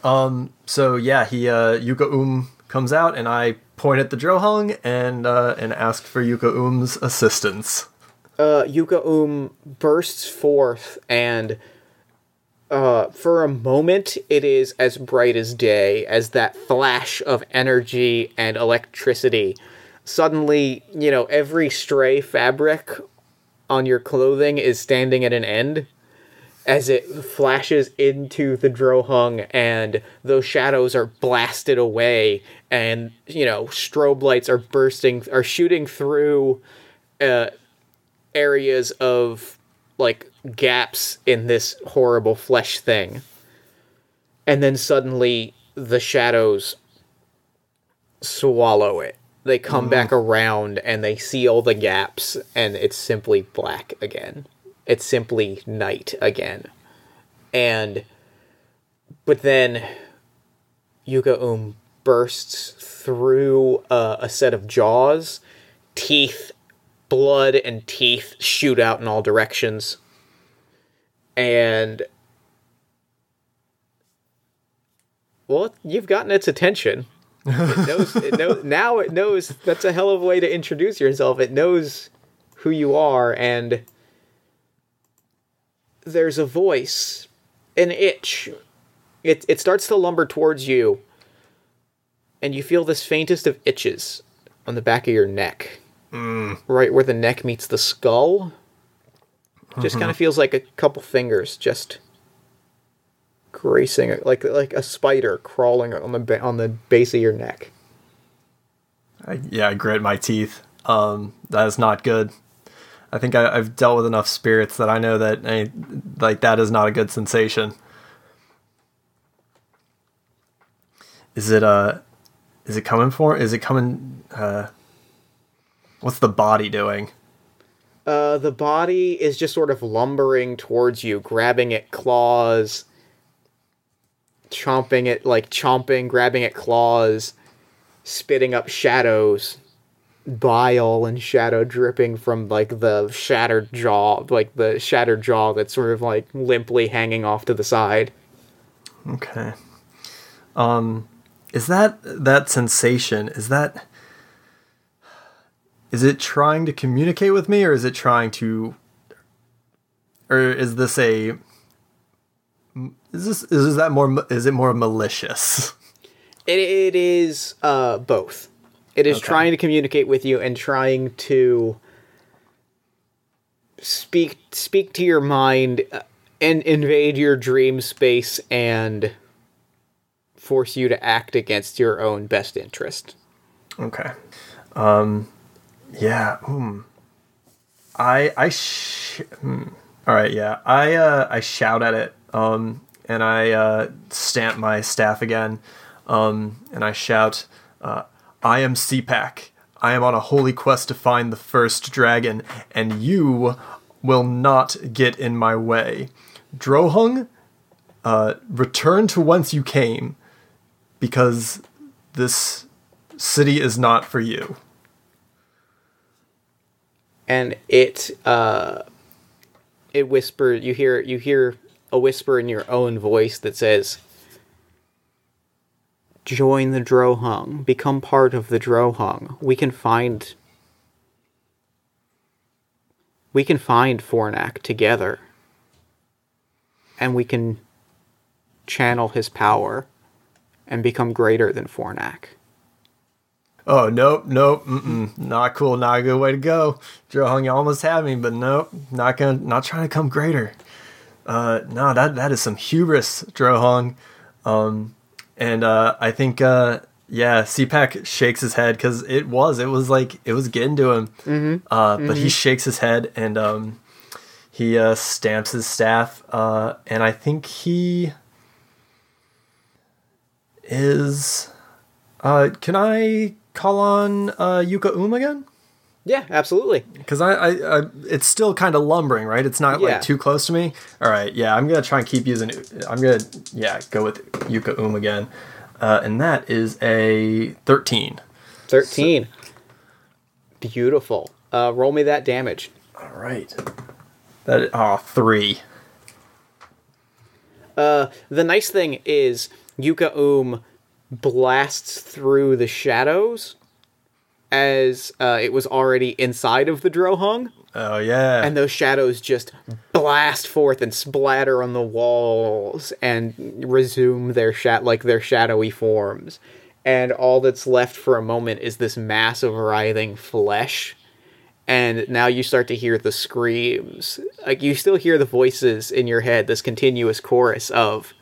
So yeah, he Yuka comes out, and I point at the Drohung and ask for Yuka assistance.
Yuka bursts forth, and for a moment it is as bright as day, as that flash of energy and electricity. Suddenly, every stray fabric on your clothing is standing at an end as it flashes into the Drohung, and those shadows are blasted away, and strobe lights are shooting through areas of like gaps in this horrible flesh thing. And then suddenly the shadows swallow it. They come back around and they seal the gaps, and it's simply black again. It's simply night again. But then Yuka bursts through a set of jaws. Blood and teeth shoot out in all directions. And well, you've gotten its attention. It knows that's a hell of a way to introduce yourself. It knows who you are, and there's a voice, an itch. It starts to lumber towards you, and you feel this faintest of itches on the back of your neck. Right where the neck meets the skull. Just kind of feels like a couple fingers just gracing, like a spider crawling on the base of your neck.
I grit my teeth. That is not good. I think I've dealt with enough spirits that I know that that is not a good sensation. Is it coming? What's the body doing?
The body is just sort of lumbering towards you, grabbing at claws, grabbing at claws, spitting up shadows, bile and shadow dripping from, like, the shattered jaw, that's sort of, like, limply hanging off to the side.
Okay. Is that sensation, is it trying to communicate with me, or is it trying to, or is this a, is it more malicious?
It is both. It is trying to communicate with you and trying to speak to your mind and invade your dream space and force you to act against your own best interest.
Okay. Yeah. All right. Yeah. I shout at it. And I stamp my staff again. And I shout, I am CPAC. I am on a holy quest to find the first dragon, and you will not get in my way. Drohung, return to whence you came, because this city is not for you.
And it whispers. You hear a whisper in your own voice that says, "Join the Drohung. Become part of the Drohung. We can find Fornak together, and we can channel his power and become greater than Fornak."
Oh, nope, not cool, not a good way to go. Drohung, you almost had me, but nope, not trying to come greater. No, that is some hubris, Drohung. And I think, CPAC shakes his head, because it was getting to him. But he shakes his head, and he stamps his staff, and I think he is... can I call on Yuka again?
Yeah, absolutely.
Because I it's still kind of lumbering, right? It's not like too close to me. All right, yeah, I'm gonna try and keep using it. I'm gonna go with Yuka again, and that is a 13.
13. So. Beautiful. Roll me that damage.
All right. That 3.
The nice thing is Yuka blasts through the shadows as it was already inside of the Drohung.
Oh, yeah.
And those shadows just blast forth and splatter on the walls and resume their shadowy forms. And all that's left for a moment is this mass of writhing flesh. And now you start to hear the screams. Like, you still hear the voices in your head, this continuous chorus of,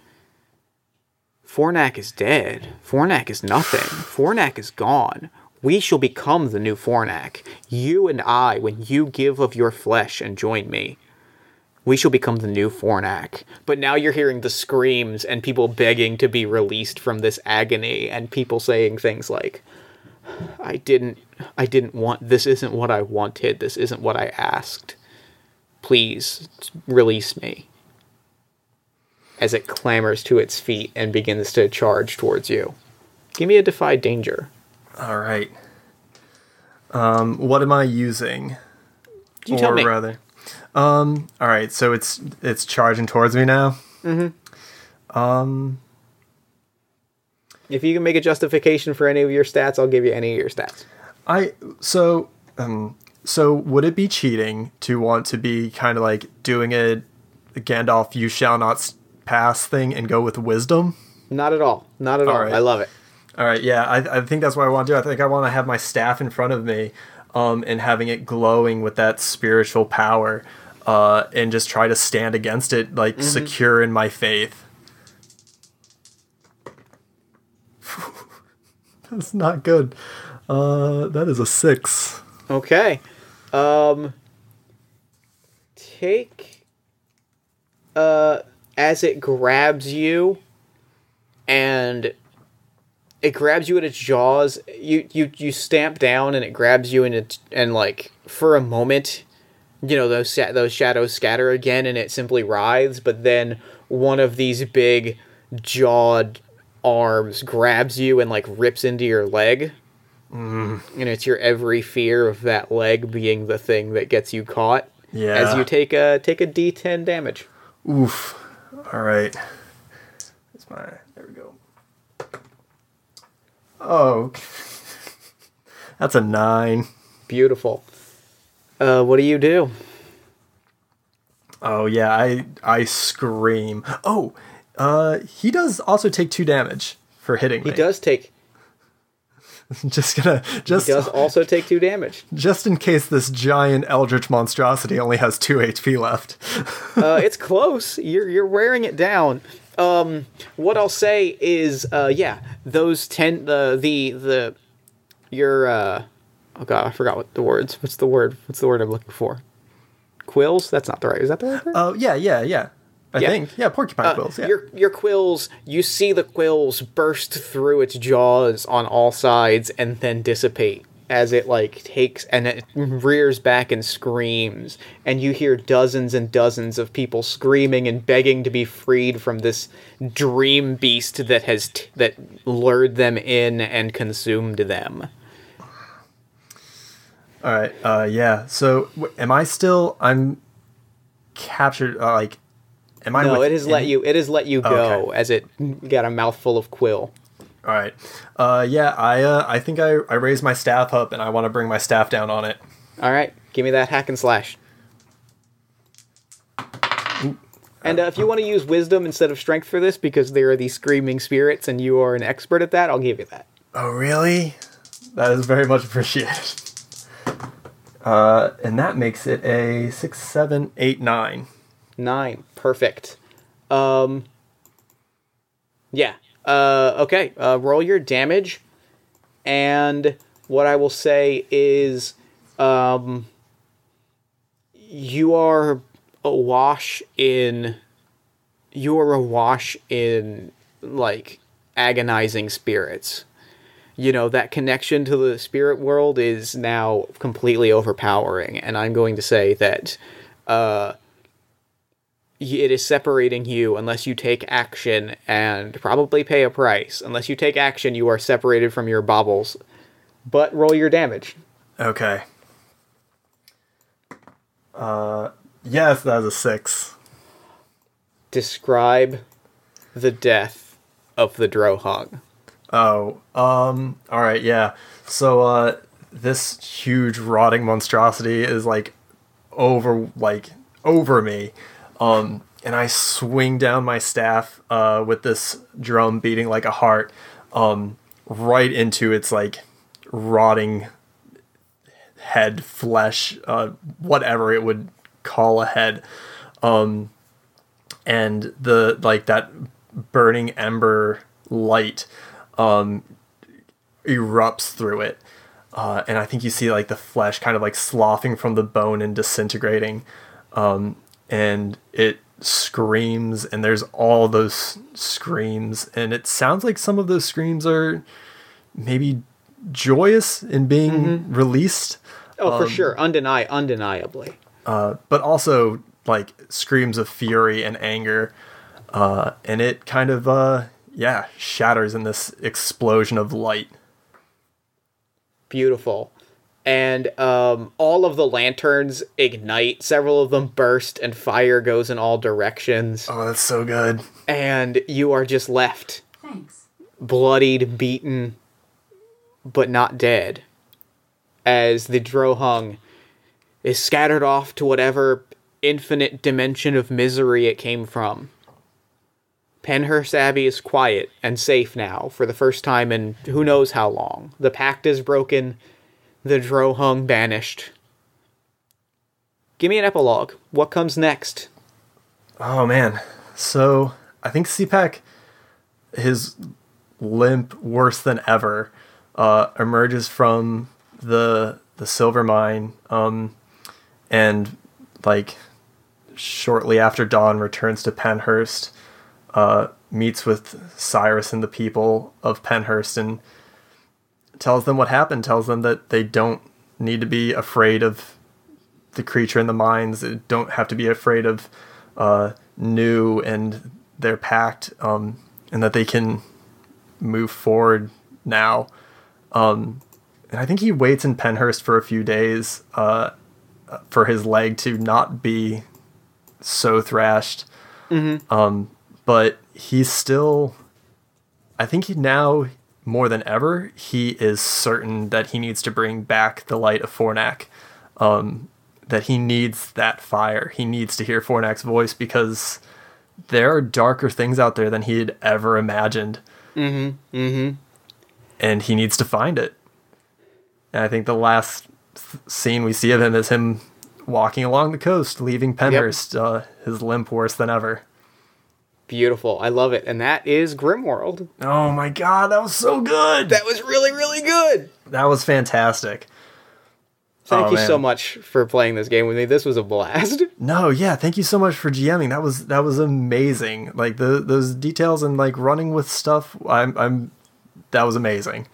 "Fornak is dead. Fornak is nothing. Fornak is gone. We shall become the new Fornak. You and I, when you give of your flesh and join me, we shall become the new Fornak." But now you're hearing the screams and people begging to be released from this agony, and people saying things like, I didn't want, this isn't what I wanted. This isn't what I asked. Please release me. As it clambers to its feet and begins to charge towards you. Give me a defy danger.
All right. What am I using?
You tell me.
Rather. All right, so it's charging towards me now.
If you can make a justification for any of your stats, I'll give you any of your stats.
So would it be cheating to want to be kind of like doing a Gandalf "you shall not pass" thing and go with wisdom?
Not at all. Not at all. Right. I love it.
All right, yeah, I think that's what I want to do. I think I want to have my staff in front of me, and having it glowing with that spiritual power, and just try to stand against it, like secure in my faith. That's not good. That is a 6.
Okay. Take as it grabs you, and it grabs you at its jaws. You stamp down, and it grabs you, and like for a moment, you know, those shadows scatter again, and it simply writhes. But then one of these big jawed arms grabs you and like rips into your leg, And it's your every fear of that leg being the thing that gets you caught.
Yeah.
As you take a D10 damage.
Oof. All right. There we go. Oh. That's a 9.
Beautiful. What do you do?
Oh yeah, I scream. Oh, he does also take 2 damage for hitting me.
He does
He does
also take 2 damage.
Just in case this giant eldritch monstrosity only has 2 HP left.
It's close. You're wearing it down. What I'll say is, those 10 oh god, I forgot what's the word I'm looking for? Quills? That's not the right. Is that the right word?
Oh, yeah. I think. Yeah, porcupine quills, yeah.
Your quills, you see the quills burst through its jaws on all sides and then dissipate as it takes and it rears back and screams, and you hear dozens and dozens of people screaming and begging to be freed from this dream beast that lured them in and consumed them.
All right. Yeah. So, I'm captured. Am I?
No, it has let you go, okay, as it got a mouthful of quill.
All right. Yeah. I think I raise my staff up and I want to bring my staff down on it.
All right. Give me that hack and slash. And if you want to use wisdom instead of strength for this, because there are these screaming spirits and you are an expert at that, I'll give you that.
Oh, really? That is very much appreciated. And that makes it a 6, 7, 8, 9.
9. Perfect. Yeah. Okay. Roll your damage. And what I will say is, you are awash in, agonizing spirits. That connection to the spirit world is now completely overpowering, and I'm going to say that it is separating you unless you take action and probably pay a price. Unless you take action, you are separated from your baubles. But roll your damage.
Okay. Yes, that was a 6.
Describe the death of the Drohung.
Oh, alright, yeah. So, this huge rotting monstrosity is, over me. And I swing down my staff, with this drum beating like a heart, right into its, rotting head, flesh, whatever it would call a head. And that burning ember light, erupts through it, and I think you see the flesh kind of sloughing from the bone and disintegrating, and it screams, and there's all those screams, and it sounds like some of those screams are maybe joyous in being released.
Oh, for sure, undeniably.
But also screams of fury and anger, and it kind of shatters in this explosion of light.
Beautiful. And all of the lanterns ignite. Several of them burst, and fire goes in all directions.
Oh, that's so good.
And you are just left.
Thanks.
Bloodied, beaten, but not dead. As the Drohung is scattered off to whatever infinite dimension of misery it came from. Penhurst Abbey is quiet and safe now for the first time in who knows how long. The pact is broken, the Drohung banished. Give me an epilogue. What comes next?
Oh man. So I think CPAC, his limp worse than ever, emerges from the silver mine, and shortly after dawn returns to Penhurst, meets with Cyrus and the people of Penhurst and tells them what happened, tells them that they don't need to be afraid of the creature in the mines, they don't have to be afraid of New and their pact, and that they can move forward now. I think he waits in Penhurst for a few days for his leg to not be so thrashed. But he's still, I think he now, more than ever, he is certain that he needs to bring back the light of Fornac. That he needs that fire. He needs to hear Fornac's voice because there are darker things out there than he had ever imagined. And he needs to find it. And I think the last scene we see of him is him walking along the coast, leaving Penhurst, his limp worse than ever.
Beautiful. I love it. And that is Grimworld.
Oh my god, that was so good!
That was really, really good!
That was fantastic.
Thank you so much for playing this game with me. This was a blast.
No, yeah, thank you so much for GMing. That was amazing. Like those details and like running with stuff. That was amazing.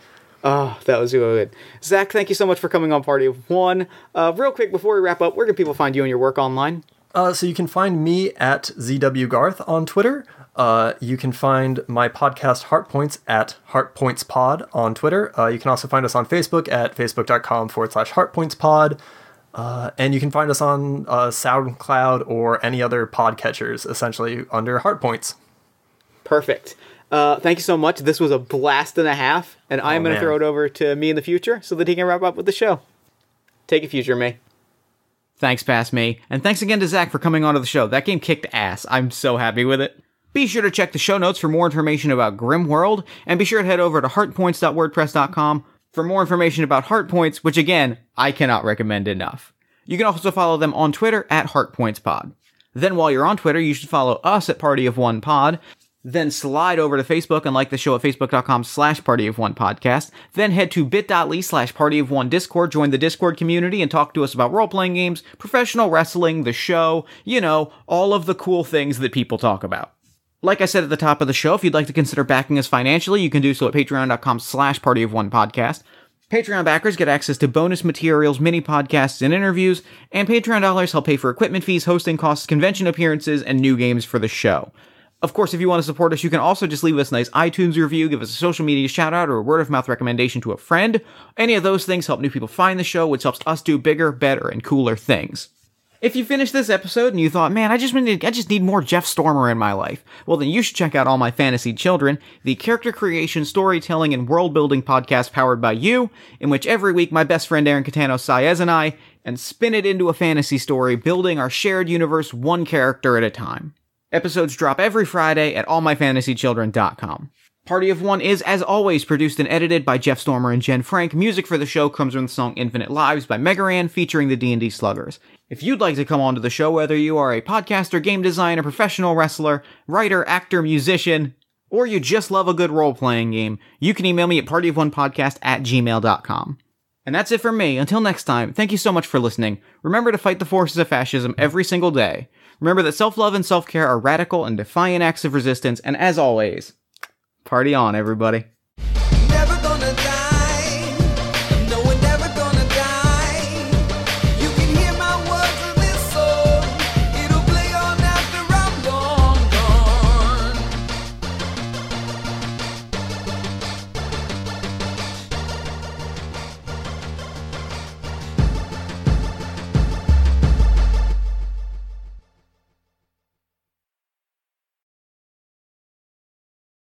Oh, that was good. Zach, thank you so much for coming on Party of One. Real quick, before we wrap up, where can people find you and your work online?
So you can find me at ZWGarth on Twitter. You can find my podcast Heartpoints at HeartPointsPod on Twitter. You can also find us on Facebook at facebook.com/HeartPointsPod. And you can find us on SoundCloud or any other podcatchers, essentially under Heartpoints.
Perfect. Thank you so much. This was a blast and a half, and I'm going to throw it over to me in the future so that he can wrap up with the show. Take it, future me. Thanks, past me, and thanks again to Zack for coming onto the show. That game kicked ass. I'm so happy with it. Be sure to check the show notes for more information about Grimworld, and be sure to head over to heartpoints.wordpress.com for more information about Heartpoints, which again, I cannot recommend enough. You can also follow them on Twitter at HeartPointsPod. Then while you're on Twitter, you should follow us at Party of One Pod. Then slide over to Facebook and like the show at facebook.com/partyofonepodcast. Then head to bit.ly/partyofonediscord, Discord, join the Discord community and talk to us about role-playing games, professional wrestling, the show, all of the cool things that people talk about. Like I said at the top of the show, if you'd like to consider backing us financially, you can do so at patreon.com/partyofonepodcast. Patreon backers get access to bonus materials, mini podcasts, and interviews, and Patreon dollars help pay for equipment fees, hosting costs, convention appearances, and new games for the show. Of course, if you want to support us, you can also just leave us a nice iTunes review, give us a social media shout-out, or a word-of-mouth recommendation to a friend. Any of those things help new people find the show, which helps us do bigger, better, and cooler things. If you finished this episode and you thought, man, I just need more Jeff Stormer in my life, well then you should check out All My Fantasy Children, the character creation, storytelling, and world-building podcast powered by you, in which every week my best friend Aaron Catano Saez and I spin it into a fantasy story, building our shared universe one character at a time. Episodes drop every Friday at allmyfantasychildren.com. Party of One is, as always, produced and edited by Jeff Stormer and Jen Frank. Music for the show comes from the song Infinite Lives by Megaran, featuring the D&D Sluggers. If you'd like to come onto the show, whether you are a podcaster, game designer, professional wrestler, writer, actor, musician, or you just love a good role-playing game, you can email me at partyofonepodcast@gmail.com. And that's it for me. Until next time, thank you so much for listening. Remember to fight the forces of fascism every single day. Remember that self-love and self-care are radical and defiant acts of resistance, and as always, party on, everybody.